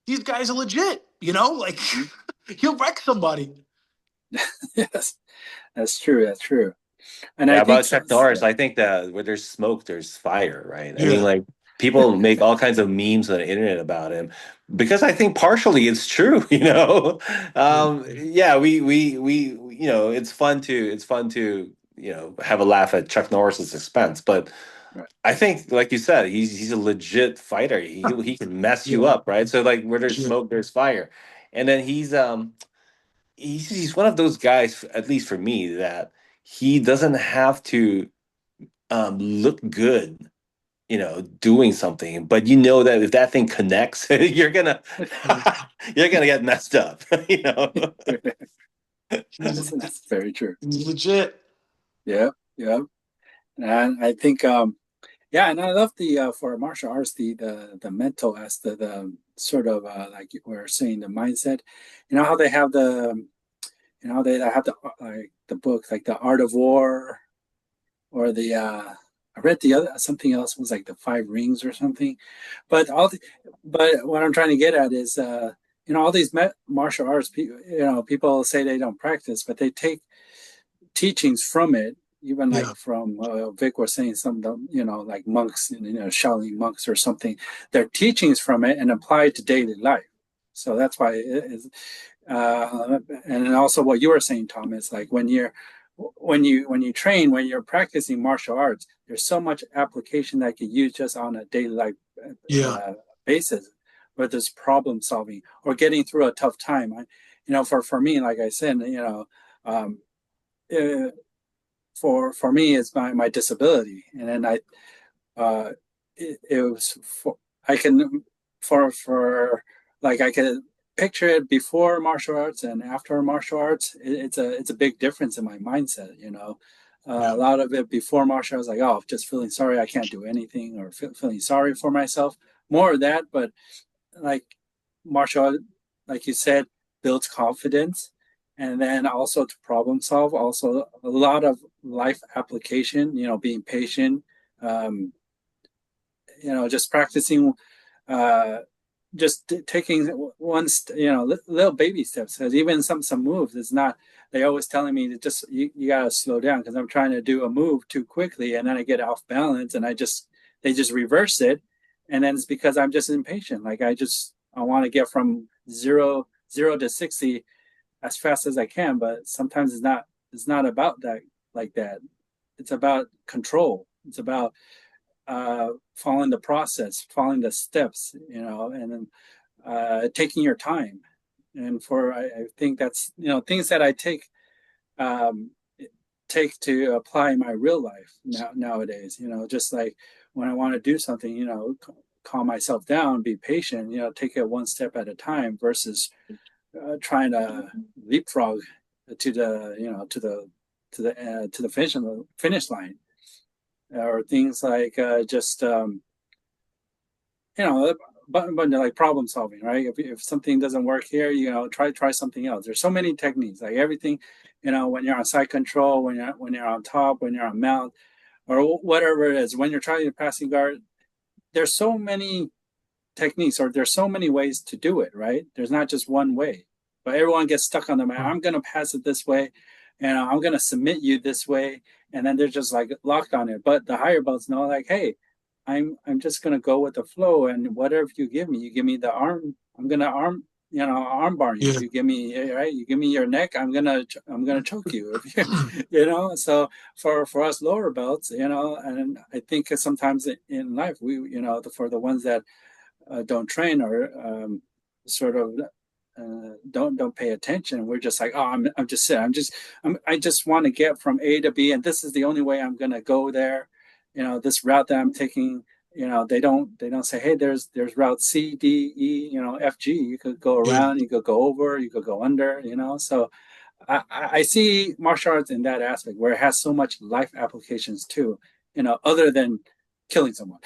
these guys are legit. Like yeah. he'll wreck somebody. Yes, that's true. That's true. And I Yeah, think about so. Chuck Norris, Yeah. I think that where there's smoke, there's fire, right? I mean, Yeah. like people make all kinds of memes on the internet about him because I think partially it's true, Yeah. Yeah, we it's fun to have a laugh at Chuck Norris's expense, but Right. I think, like you said, he's a legit fighter. He can mess you Yeah. up, right? So like where there's Yeah. smoke, there's fire, and then he's one of those guys, at least for me, that he doesn't have to look good, doing something, but that if that thing connects, you're gonna get messed up, That's very true. He's legit. Yeah, yeah. And I think yeah, and I love the for martial arts the mental aspect, the sort of like we were saying, the mindset. You know how they have they have the like the book like the Art of War, or the I read the other something else was like the Five Rings or something. But but what I'm trying to get at is all these martial arts people say they don't practice, but they take teachings from it, even like Yeah. from Vic was saying some of them, like monks, Shaolin monks or something. Their teachings from it and apply it to daily life. So that's why it is. And also what you were saying, Tom, is like when you train, when you're practicing martial arts, there's so much application that you can use just on a daily life Yeah. uh, basis, whether it's problem solving or getting through a tough time. For me, like I said, um, uh, for me it's my disability, and then it was I can for like I can picture it before martial arts and after martial arts. It's a big difference in my mindset. Yeah. A lot of it before martial arts, like, oh, just feeling sorry I can't do anything, or feeling sorry for myself, more of that. But like martial art, like you said, builds confidence, and then also to problem solve. Also, a lot of life application. Being patient. Um, just practicing, uh, just taking one, little baby steps. Because even some moves, it's not. They always telling me to just you gotta slow down, because I'm trying to do a move too quickly, and then I get off balance, and they just reverse it, and then it's because I'm just impatient. Like I want to get from zero to 60 as fast as I can, but sometimes it's not about that like that. It's about control. It's about following the process, following the steps, and then taking your time. And I think that's things that I um, take to apply in my real life nowadays. Just like when I want to do something, calm myself down, be patient. Take it one step at a time versus trying to leapfrog to the finish line, or things like just you know but like problem solving, right? If something doesn't work here, try something else. There's so many techniques, like everything, when you're on side control, when you're on top, when you're on mount, or whatever it is, when you're trying to passing guard, there's so many techniques, or there's so many ways to do it, right? There's not just one way, but everyone gets stuck on the man. I'm going to pass it this way, and I'm going to submit you this way, and then they're just like locked on it. But the higher belts know, like, hey, I'm just going to go with the flow, and whatever you give me the arm, I'm going to arm bar you. Yeah. You give me right, you give me your neck, I'm gonna choke you. So for us lower belts, and I think sometimes in life we, for the ones that don't train, or sort of don't pay attention. We're just like, oh, I'm just sitting. I just want to get from A to B, and this is the only way I'm gonna go there. This route that I'm taking. They don't say, hey, there's route C, D, E, F, G. You could go Yeah. around, you could go over, you could go under. So I see martial arts in that aspect, where it has so much life applications too. Other than killing someone.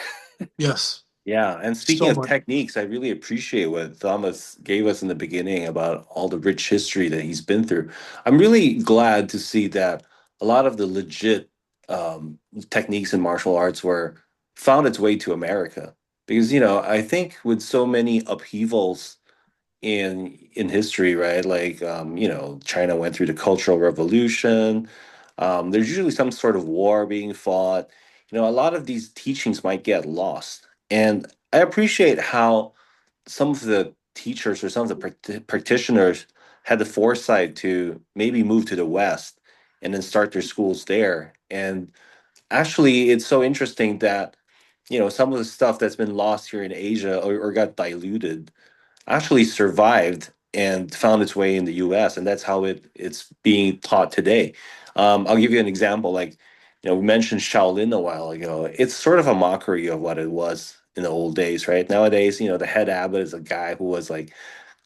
Yes. Yeah, and speaking So of much. techniques, I really appreciate what Thomas gave us in the beginning about all the rich history that he's been through. I'm really glad to see that a lot of the legit techniques in martial arts were found its way to America. Because, I think with so many upheavals in history, right? Like, China went through the Cultural Revolution. There's usually some sort of war being fought. A lot of these teachings might get lost. And I appreciate how some of the teachers or some of the practitioners had the foresight to maybe move to the West and then start their schools there. And actually, it's so interesting that, some of the stuff that's been lost here in Asia, or got diluted, actually survived and found its way in the US, and that's how it's being taught today. I'll give you an example. Like, we mentioned Shaolin a while ago. It's sort of a mockery of what it was in the old days, right? Nowadays, the head abbot is a guy who was like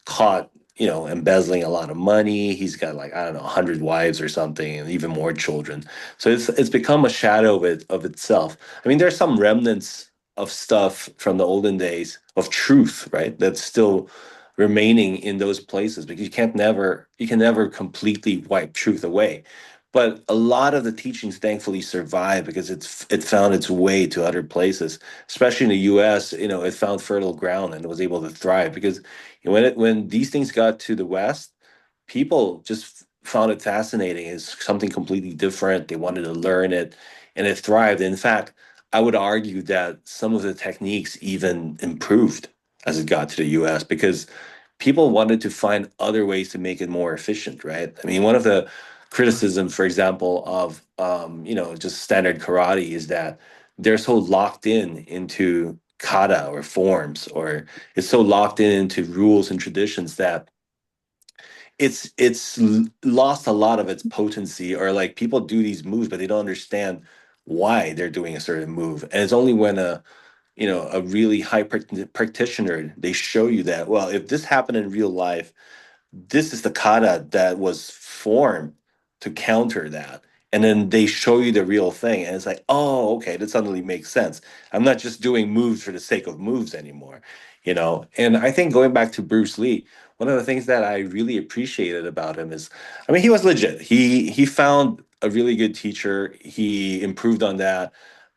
caught, embezzling a lot of money. He's got, like, I don't know, 100 wives or something, and even more children. So it's become a shadow of itself. I mean, there's some remnants of stuff from the olden days of truth, right? That's still remaining in those places, because you can never completely wipe truth away. But a lot of the teachings thankfully survive because it found its way to other places, especially in the US. It found fertile ground and it was able to thrive because when these things got to the West, people just found it fascinating. It's something completely different. They wanted to learn it, and it thrived. In fact, I would argue that some of the techniques even improved as it got to the US because people wanted to find other ways to make it more efficient, right? I mean, one of the criticisms, for example, of just standard karate is that they're so locked into kata or forms, or it's so locked into rules and traditions that lost a lot of its potency, or like people do these moves but they don't understand why they're doing a certain move, and it's only when a really high practitioner, they show you that, well, if this happened in real life, this is the kata that was formed to counter that. And then they show you the real thing. And it's like, oh, okay, that suddenly makes sense. I'm not just doing moves for the sake of moves anymore. And I think going back to Bruce Lee, one of the things that I really appreciated about him is, I mean, he was legit. He found a really good teacher. He improved on that.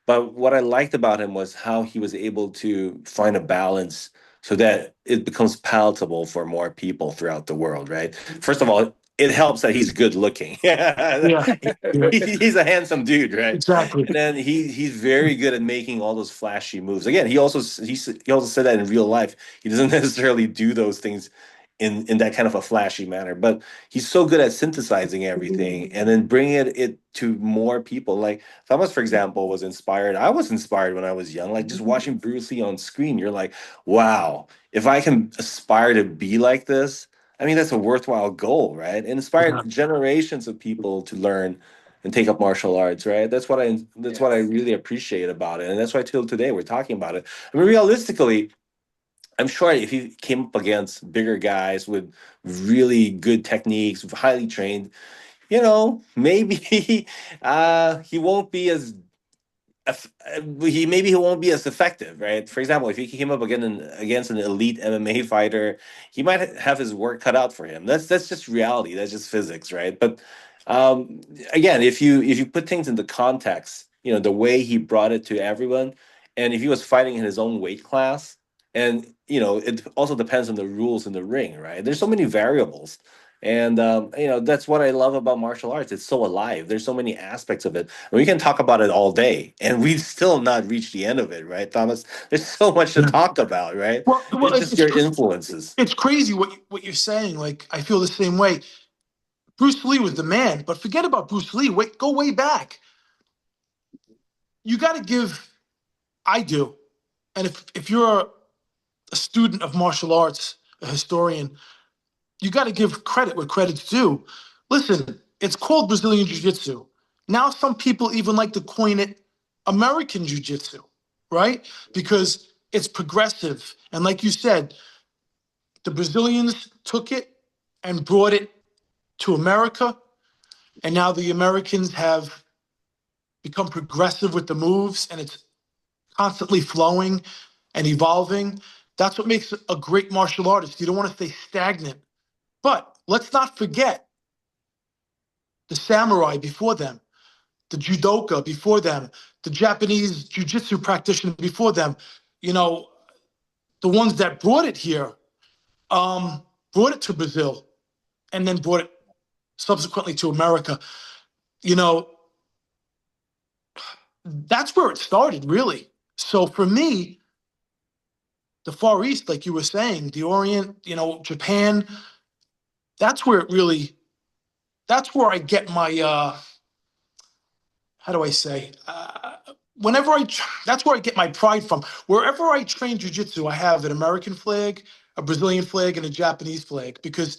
But what I liked about him was how he was able to find a balance so that it becomes palatable for more people throughout the world, right? First of all, it helps that he's good looking. Yeah, yeah, He's a handsome dude, right? exactly. And then he's very good at making all those flashy moves. Again, he also said that in real life, he doesn't necessarily do those things in that kind of a flashy manner, but he's so good at synthesizing everything and then bringing it to more people. Like Thomas, for example, was inspired. I was inspired when I was young. Like just watching Bruce Lee on screen, you're like, wow, if I can aspire to be like this, I mean, that's a worthwhile goal, right? And Yeah. inspired generations of people to learn and take up martial arts, right? That's what I Yes. really appreciate about it. And that's why till today we're talking about it. I mean, realistically, I'm sure if he came up against bigger guys with really good techniques, highly trained, maybe he won't be as he won't be as effective, right? For example, if he came up against an elite MMA fighter, he might have his work cut out for him. That's just reality. That's just physics, right? But again, if you put things into context, the way he brought it to everyone, and if he was fighting in his own weight class, and it also depends on the rules in the ring, right? There's so many variables. And that's what I love about martial arts. It's so alive. There's so many aspects of it. And we can talk about it all day, and we've still not reached the end of it, right, Thomas? There's so much to Yeah. talk about, right? Well, It's just your influences. it's crazy what you're saying. Like I feel the same way. Bruce Lee was the man, but forget about Bruce Lee. Go way back. You got to give. I do, and if you're a student of martial arts, a historian, you got to give credit where credit's due. Listen, it's called Brazilian Jiu-Jitsu. Now some people even like to coin it American Jiu-Jitsu, right? Because it's progressive. And like you said, the Brazilians took it and brought it to America. And now the Americans have become progressive with the moves and it's constantly flowing and evolving. That's what makes a great martial artist. You don't want to stay stagnant. But let's not forget the samurai before them, the judoka before them, the Japanese jiu-jitsu practitioner before them, you know, the ones that brought it here, brought it to Brazil, and then brought it subsequently to America. You know, that's where it started, really. So for me, the Far East, like you were saying, the Orient, Japan, that's where it really, that's where I get my, how do I say, whenever that's where I get my pride from. Wherever I train jujitsu, I have an American flag, a Brazilian flag, and a Japanese flag because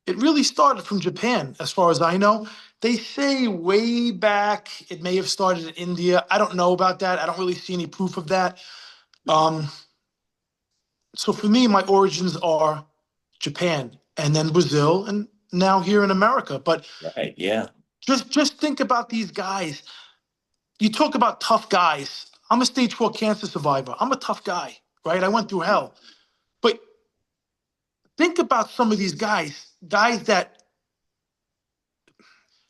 it really started from Japan, as far as I know. They say way back it may have started in India. I don't know about that. I don't really see any proof of that. Um, so for me, my origins are Japan and then Brazil and now here in America. But Right. Yeah. just think about these guys. You talk about tough guys. I'm a stage 4 cancer survivor. I'm a tough guy, right? I went through hell. But think about some of these guys that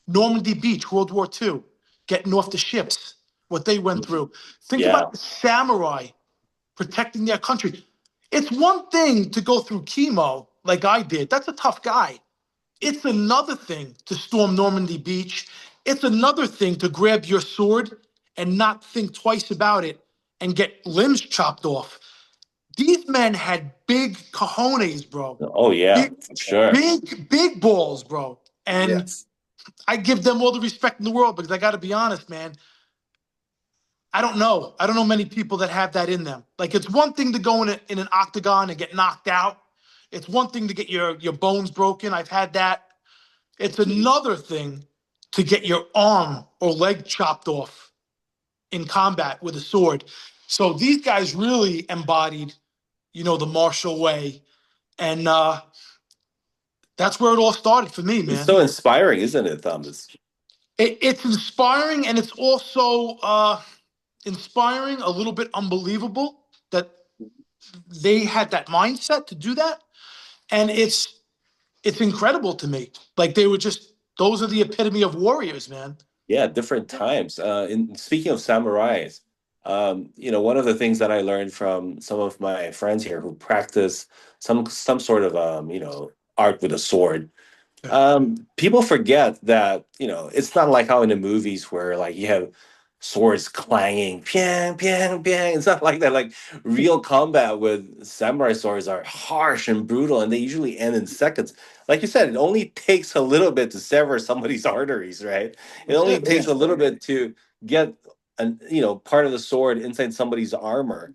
Normandy Beach, World War II, getting off the ships, what they went through. Think Yeah. about the samurai protecting their country. It's one thing to go through chemo like I did. That's a tough guy. It's another thing to storm Normandy Beach. It's another thing to grab your sword and not think twice about it and get limbs chopped off. These men had big cojones, bro. Oh yeah, Big, for sure. big balls, bro. And Yes. I give them all the respect in the world because I got to be honest, man. I don't know. I don't know many people that have that in them. Like it's one thing to go in an octagon and get knocked out. It's one thing to get your bones broken. I've had that. It's another thing to get your arm or leg chopped off in combat with a sword. So these guys really embodied, the martial way, and that's where it all started for me, It's man. so inspiring, isn't it, Thomas? It's inspiring, and it's also inspiring, a little bit unbelievable that they had that mindset to do that, and it's incredible to me. Like they were just those are the epitome of warriors, man. Yeah, different times. In speaking of samurais, one of the things that I learned from some of my friends here who practice some sort of art with a sword. Yeah. People forget that, it's not like how in the movies where like you have swords clanging, piang, piang, piang. It's not like that. Like real combat with samurai swords are harsh and brutal, and they usually end in seconds. Like you said, it only takes a little bit to sever somebody's arteries, right? It That's only it. takes Yeah. a little bit to get part of the sword inside somebody's armor.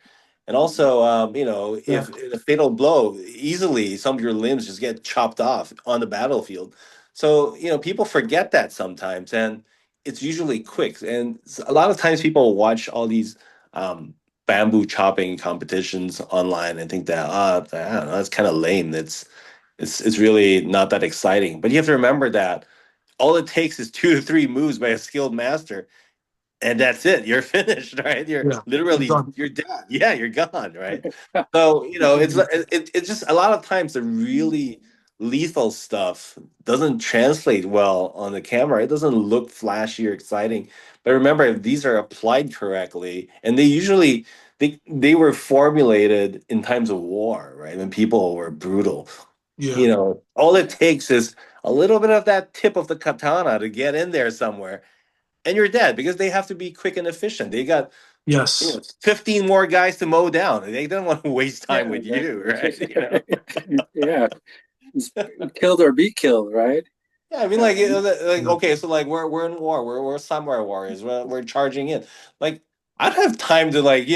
And also, Yeah. if in a fatal blow, easily some of your limbs just get chopped off on the battlefield. So, people forget that sometimes, and it's usually quick. And a lot of times people watch all these um, bamboo chopping competitions online and think that, I don't know, that's kind of lame. It's really not that exciting. But you have to remember that all it takes is 2 to 3 moves by a skilled master, and that's it. You're finished, right? You're Yeah. You're literally done. you're dead. Yeah, you're gone, right? So it's just a lot of times the really lethal stuff doesn't translate well on the camera. It doesn't look flashy or exciting. But remember, if these are applied correctly, and they were formulated in times of war, right? When people were brutal. Yeah. All it takes is a little bit of that tip of the katana to get in there somewhere, and you're dead because they have to be quick and efficient. They got Yes. 15 more guys to mow down. They don't want to waste time Yeah. with you, right? Exactly. Yeah. It's killed or be killed, right? Yeah, I mean, Yeah. like Yeah. okay, so like we're in war. We're samurai warriors. We're charging in. Like I don't have time to like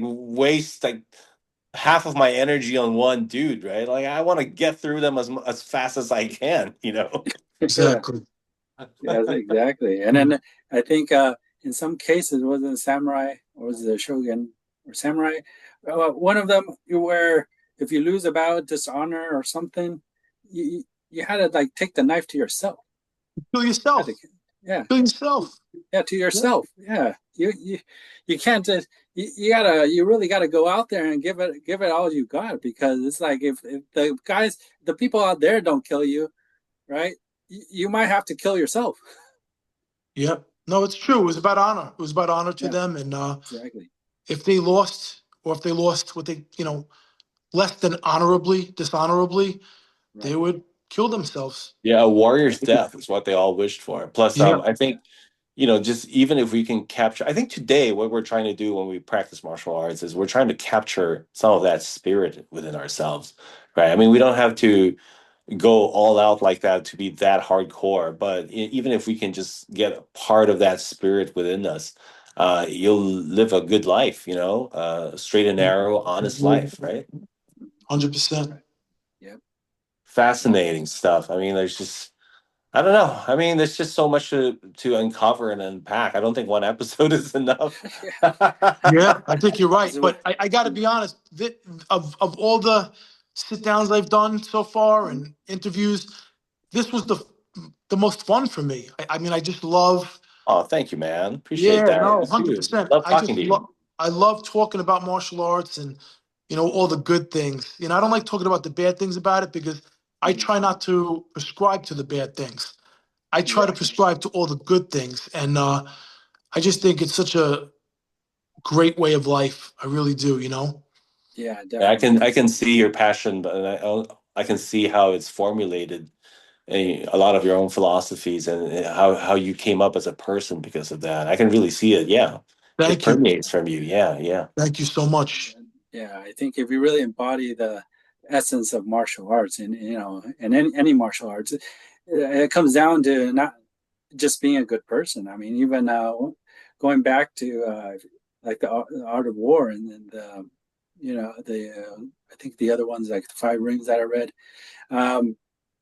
waste like half of my energy on one dude, right? Like I want to get through them as fast as I can. Yeah. Exactly. Yes, exactly. And then I think in some cases, was it samurai or was it a shogun or samurai? One of them, where if you lose a bout, dishonor or something, you had to like take the knife to yourself. Kill Had yourself. to, yeah, Kill yourself. yeah, to Yeah. yourself. Yeah, you can't just you really gotta go out there and give it all you got, because it's like if the people out there don't kill you, right? You might have to kill yourself. Yep. No, it's true. It was about honor. It was about honor to Yeah, them. And exactly. if they lost, or if they lost what they, less than honorably, dishonorably, they Right. would kill themselves. Yeah, a warrior's death is what they all wished for. Plus, Yeah. I think, just even if we can capture, I think today what we're trying to do when we practice martial arts is we're trying to capture some of that spirit within ourselves, right? I mean, we don't have to go all out like that to be that hardcore. But even if we can just get a part of that spirit within us, you'll live a good life, straight and narrow, honest life, right? 100%. Right. Yep. Fascinating stuff. I mean, I don't know. I mean, there's just so much to uncover and unpack. I don't think one episode is enough. Yeah. Yeah, I think you're right. So, But I got to be honest, of all the sit downs I've done so far and interviews, this was the most fun for me. I mean, I just love. Oh, thank you, man. Appreciate Yeah, that. no, yeah. You too. 100%. Love I talking just to you. love. I love talking about martial arts and all the good things. I don't like talking about the bad things about it because I Mhm. try not to prescribe to the bad things. I try to Right. prescribe to all the good things, and I just think it's such a great way of life. I really do. Yeah, Yeah, definitely. I can see your passion, but I can see how it's formulated, a lot of your own philosophies, and how you came up as a person because of that. I can really see it. Yeah, it Thank you. permeates from you. Yeah, yeah. Thank you so much. Yeah, I think if you really embody the essence of martial arts, and in any martial arts, it comes down to not just being a good person. I mean, even going back to like the art of war, and then the I think the other ones like the Five Rings that I read. Um,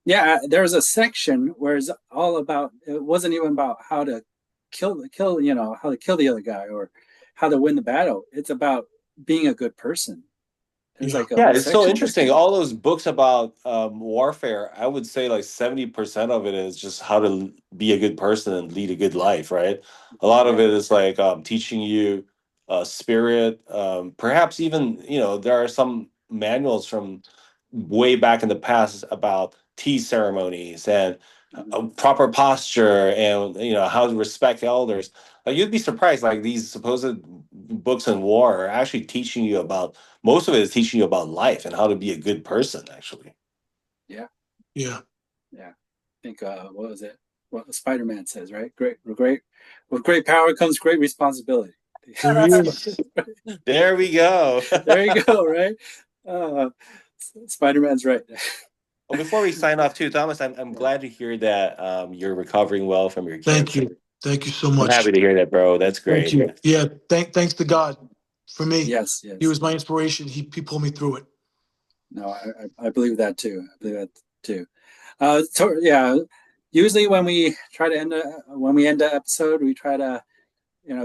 yeah, there's a section where it's all about. It wasn't even about how to kill, how to kill the other guy or how to win the battle. It's about being a good person. There's Yeah. like a Yeah, whole it's so section. interesting. All those books about warfare, I would say like 70% of it is just how to be a good person and lead a good life, right? A lot of Yeah. it is like teaching you spirit. Perhaps even, there are some manuals from way back in the past about tea ceremonies and Mhm. proper posture and, how to respect elders. Like you'd be surprised, like these supposed books on war are actually teaching you about most of it is teaching you about life and how to be a good person, actually. Yeah. Yeah. Yeah. I think what was it? What Spider-Man says, right? With great power comes great responsibility. There he is. There we go. There you go, right? Uh, Spider-Man's right. Well, before we sign off, too, Thomas, I'm Yeah. glad to hear that you're recovering well from your Thank cancer. you. Thank you so I'm much. happy to hear that, bro. That's Thank great. you. Yeah. Thanks to God for me. Yes, He yes. was my inspiration. He pulled me through it. No, I believe that too. I believe that too. Yeah. Usually when we end the episode, we try to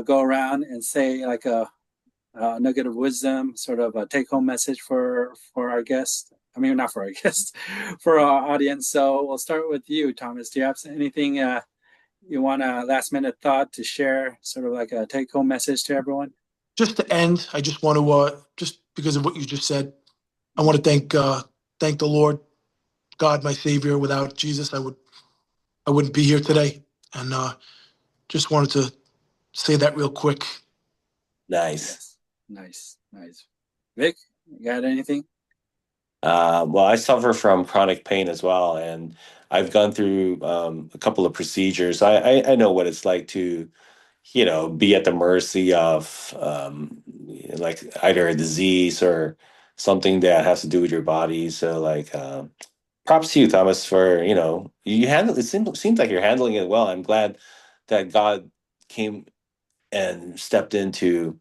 go around and say like a nugget of wisdom, sort of a take home message for our guests. I mean, not for our guests, for our audience. So we'll start with you, Thomas. Do you have anything you want a last minute thought to share, sort of like a take home message to everyone? Just to end, I just want to just because of what you just said, I want to thank the Lord, God, my Savior. Without Jesus, I wouldn't be here today. And just wanted to say that real quick. Nice. Yes. Nice, nice. Vic, you got anything? Well, I suffer from chronic pain as well, and I've gone through a couple of procedures. I know what it's like to, be at the mercy of like either a disease or something that has to do with your body. So, like, props to you, Thomas, for you handle it. Seems like you're handling it well. I'm glad that God came and stepped in to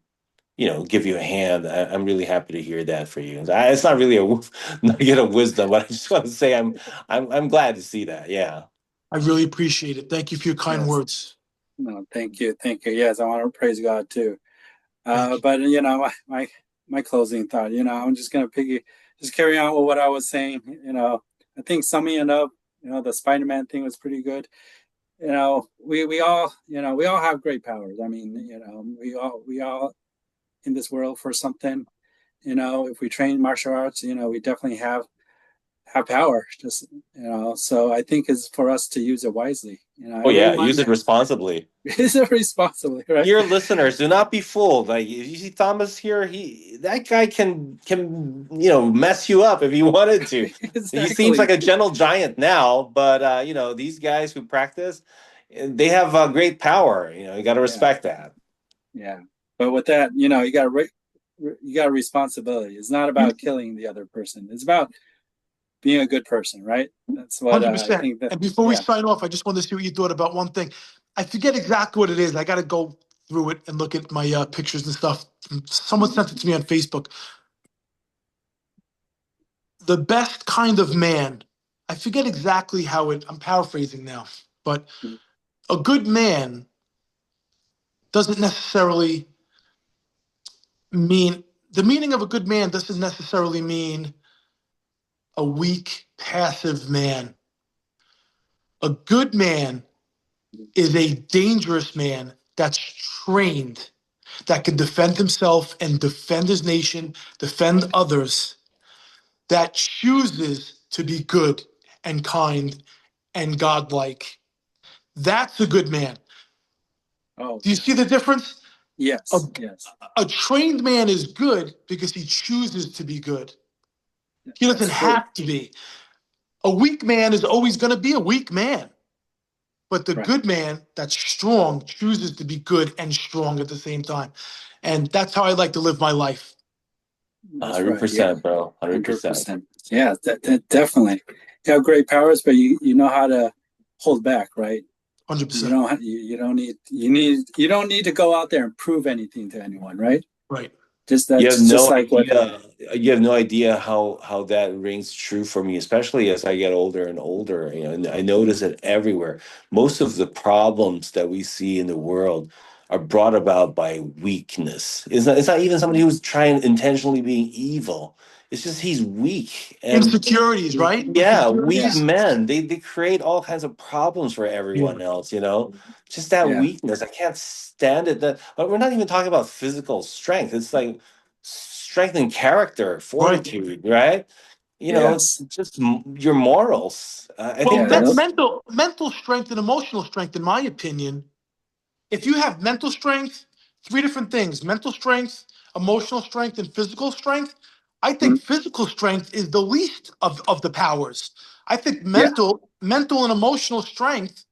give you a hand. I'm really happy to hear that for you. It's not really a nugget of wisdom, but I just want to say I'm glad to see that. Yeah. I really appreciate it. Thank you for your kind Yes. words. No, thank you, thank you. Yes, I want to praise God too. Thank you. But my closing thought, I'm just gonna just carry on with what I was saying. I think summing it up, the Spider-Man thing was pretty good. We all, we all have great powers. I mean, we all in this world for something. If we train martial arts, we definitely have power. Just so I think it's for us to use it wisely. Oh yeah, Everyone use it responsibly. is it responsibly, right? Dear listeners, do not be fooled. Like you see Thomas here, that guy can mess you up if he wanted to. He seems like Exactly. a gentle giant now, but these guys who practice, they have great power. You got to Yeah, respect that. yeah. But with that, you got a responsibility. It's not about killing the other person. It's about being a good person, right? That's what I 100%. think that, And before we yeah. sign off, I just wanted to see what you thought about one thing. I forget exactly what it is. I got to go through it and look at my pictures and stuff. Someone sent it to me on Facebook. The best kind of man. I forget exactly how it. I'm paraphrasing now, but a good man doesn't necessarily mean the meaning of a good man doesn't necessarily mean a weak, passive man. A good man is a dangerous man that's trained, that can defend himself and defend his nation, defend others, that chooses to be good and kind and godlike. That's a good man. Oh, Do you see the difference? A, yes, yes. a trained man is good because he chooses to be good. He That's doesn't true. have to be. A weak man is always going to be a weak man. But the Right. good man that's strong chooses to be good and strong at the same time. And that's how I like to live my life. That's right. Yeah. 100%, bro. 100%. 100%. Yeah, that definitely. You have great powers, but you know how to hold back, right? You 100%. don't you don't need to go out there and prove anything to anyone, right? Right. Just You have that's just no like what. idea. You have no idea how that rings true for me, especially as I get older and older. You know, and I notice it everywhere. Most of the problems that we see in the world are brought about by weakness. It's not even somebody who's trying intentionally being evil. It's just he's weak. And Insecurities, right? yeah, weak Yeah, Insecurities. men. They create all kinds of problems for Yeah. everyone else, you know? Just that yeah, weakness. I can't stand it. That but we're not even talking about physical strength. It's like strength in character, Right. fortitude, right? You know, yes, just your morals. I Well, think yeah. Those, that's mental strength and emotional strength, in my opinion, if you have mental strength, three different things: mental strength, emotional strength, and physical strength. I think mm, physical strength is the least of the powers. I think yeah, mental and emotional strength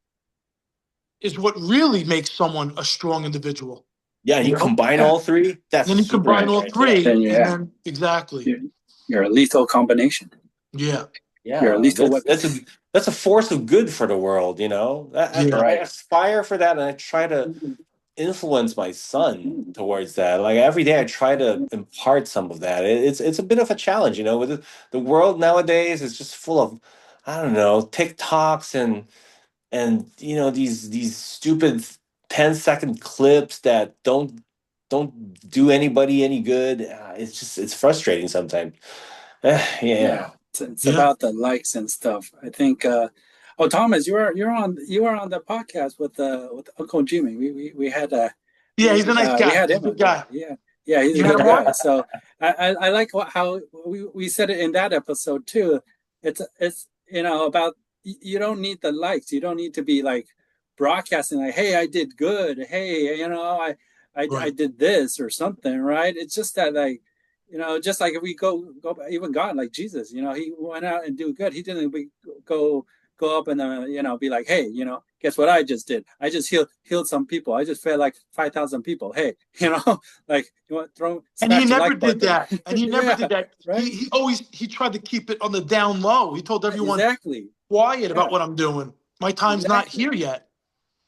is what really makes someone a strong individual. yeah, You you know? combine yeah. all three, that's Then you combine Superman Right. all right there. three, Then and yeah, then exactly. you're, you're a lethal combination. Yeah. You're a Yeah, lethal that's weapon. that's a force of good for the world, you know. Yeah. I Right. aspire for that, and I try to influence my son towards that. Like every day, I try to impart some of that. It's a bit of a challenge, you know. With the world nowadays is just full of, I don't know, TikToks and you know these stupid 10-second clips that don't do anybody any good. It's frustrating sometimes. Yeah, Yeah. it's Yeah. about the likes and stuff. I think. Oh, Thomas, you were on the podcast with Uncle Jimmy. We had Yeah, he's a nice we guy. had He's a him good on there. guy. Yeah, yeah, he's a You had good him on? guy. So I like how we said it in that episode too. It's about you don't need the likes. You don't need to be like broadcasting like, hey, I did good. Hey, I Right. did this or something, right? It's just that like just like if we go even God, like Jesus, he went out and do good. He didn't go up and be like, hey, guess what I just did? I just healed some people. I just fed like 5,000 people. Hey, like you want throw And he smash the never like did button. that. And he never Yeah, did that. right. He tried to keep it on the down low. He told everyone Exactly. quiet about Yeah, what I'm doing. My time's not exactly. here yet.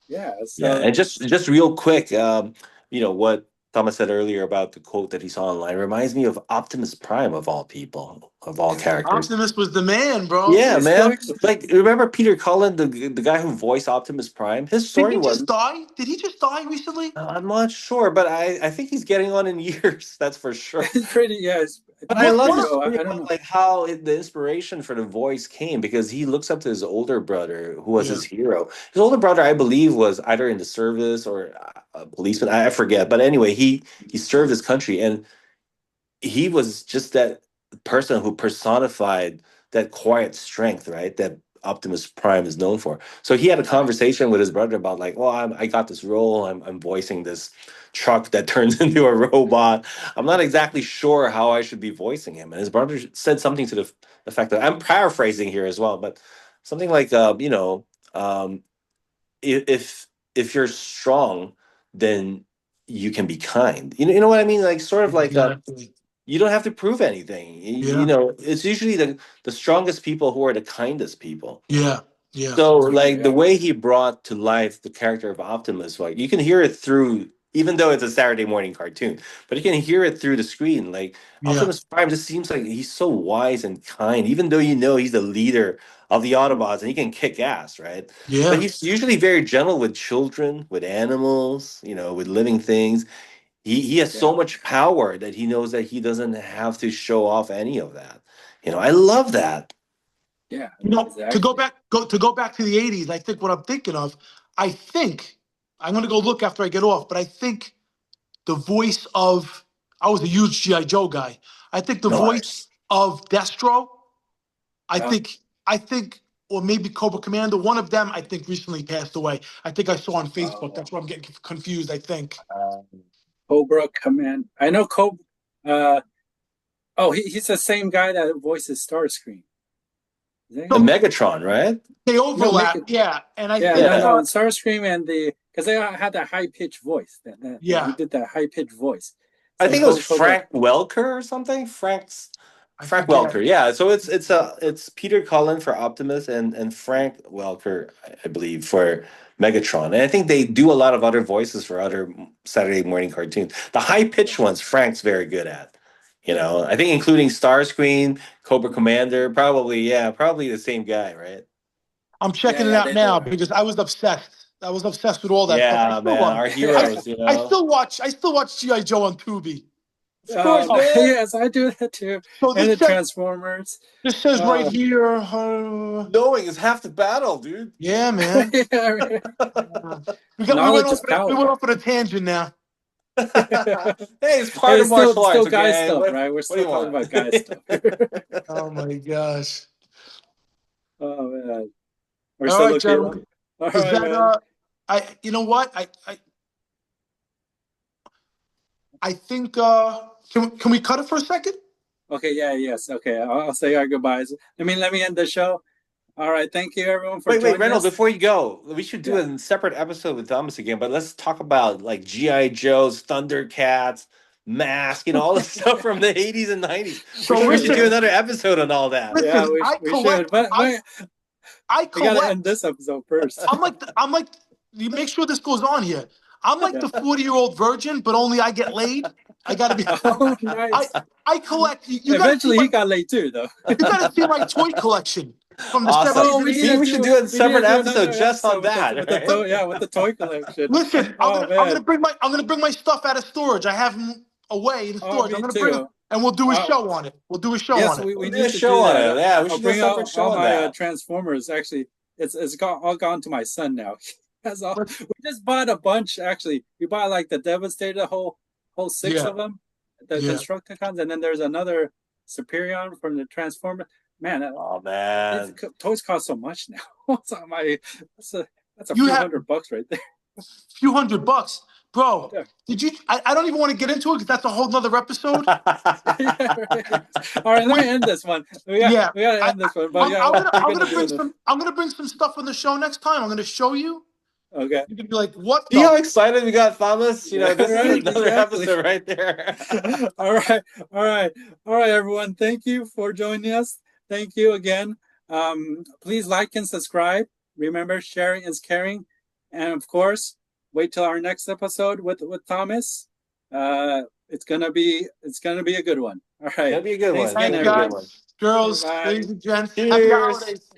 Yeah. Yeah, So and just real quick, you know what Thomas said earlier about the quote that he saw online reminds me of Optimus Prime of all people, of all characters. Optimus was the man, bro. Yeah, man. exactly. Like remember Peter Cullen, the guy who voiced Optimus Prime? His Did story he was just die? Did he just die recently? I'm not sure, but I think he's getting on in years, that's for sure. It's pretty. Yeah, it's But I What love what his ago. story I don't about know. like how the inspiration for the voice came because he looks up to his older brother, who was Yeah. his hero. His older brother, I believe, was either in the service or a policeman. I forget, but anyway, he served his country, and he was just that person who personified that quiet strength, right? That Optimus Prime is known for. So he had a Right. conversation with his brother about like, well, I got this role. I'm voicing this truck that turns into a robot. I'm not exactly sure how I should be voicing him. And his brother said something to the fact that I'm paraphrasing here as well, but something like, um, if you're strong, then you can be kind. You know what I mean? Like sort of like Exactly. you don't have to prove anything. You know, it's usually the strongest people who are the kindest people. Yeah. Yeah. So, like, the way he brought to life the character of Optimus, like, you can hear it through, even though it's a Saturday morning cartoon, but you can hear it through the screen. Like, Yeah. Optimus Prime just seems like he's so wise and kind, even though he's the leader of the Autobots and he can kick ass, right? Yeah. But he's usually very gentle with children, with animals, with living things. He has so much power that he knows that he doesn't have to show off any of that. I love that. Yeah, To go exactly. back to the 80s, I think what I'm thinking of, I think I'm gonna go look after I get off, but I think the voice of I was a huge G.I. Joe guy. I think the voice Nice. of Destro, I Yeah. think, or maybe Cobra Commander, one of them I think recently passed away. I think I saw on Facebook. Oh, That's why I'm getting confused, I think. Cobra Command. I know Cobra. Uh, oh, he's the same guy that voices Starscream. Is that The him? So Megatron, right? they No, make overlap, it. yeah. And I Yeah, think no, Yeah. no. Starscream and because they all had that high pitched voice. He yeah, did that high pitched voice. I So think it was Cobra. Frank Welker or something. I Frank forget. Welker. Yeah. So it's Peter Cullen for Optimus and Frank Welker, I believe, for Megatron. And I think they do a lot of other voices for other Saturday morning cartoons. The high pitched ones, Frank's very good at. I think including Starscream, Cobra Commander, probably the same guy, right? I'm Yeah, checking it yeah, out they now are. because I was obsessed. I was obsessed with all that stuff. I Yeah, still man, am. our I, heroes. I still watch. I still watch GI Joe on Tubi. Of course, Oh, man. Yes, I do that too. so And the Transformers. this says right Uh, here. Knowing is half the battle, dude. Yeah, man. yeah, right. We went Knowledge is off. We power. went off on a tangent now. Hey, it's Hey, part of it's martial still arts, guy okay? stuff, What right? We're what do still you talking want? about guy stuff. Oh my gosh. Oh man, we're All still right, okay though. gentlemen. All Is right, that man. I? You know what? I think. Can we cut it for a second? Okay, yeah, yes. Okay, I'll say our goodbyes. Let me end the show. All right, thank you everyone for Wait, joining Reynold, us. before you go, we should do Yeah. a separate episode with Thomas again, but let's talk about like G.I. Joe's, Thundercats, Mask, all the stuff from the 80s and 90s. We So should, we should do listen, another episode on all that. Yeah, listen. we should, but I we gotta end collect. this episode first. I'm like. You make sure this goes on here. I'm like Yeah. the 40-year-old virgin, but only I get laid. I gotta be. Oh, I nice. I collect. You gotta see Eventually, he my. got laid too, though. You gotta see my toy collection from the Awesome. 70s Oh, and we need See, to we 80s. should do do a we need to separate do episode another just on episode that, right? with the toy collection. Listen, Oh I'm gonna man. bring my stuff out of storage. I have them away in Oh, storage. I'm me gonna bring them, too. and we'll do a Uh, show on it. We'll do a show yes, on it. we We'll do a need to show do on that. it. Yeah, we I'll should do a bring separate out show all on my that. Transformers. Actually, it's all gone to my son now. That's all. Let's- We just bought a bunch. Actually, we bought like the Devastator, whole six Yeah, of them, the yeah. Constructicons, and then there's another Superion from the Transformer. Man, Oh these man. toys cost so much now. What's on my? That's a that's a You few have $100 right there. a few $100, bro. Yeah. Did you? I don't even want to get into it because that's a whole nother episode. Yeah, right. All right, let me We, end this one. yeah. We gotta I, end this one. But yeah, we're I'm gonna gonna do bring this. some stuff on the show next time. I'm gonna show you. Okay. You can be like, what See how the? excited we got, Thomas? Yeah, This is right. another Exactly. episode right there. All right. All right. All right, everyone. Thank you for joining us. Thank you again. Please like and subscribe. Remember, sharing is caring. And of course, wait till our next episode with Thomas. It's gonna be a good one. All right. That'd be a good Thanks one. again, Thanks, That'd be a good everyone. one. guys, girls, Bye. ladies and gents. Happy Cheers. holidays.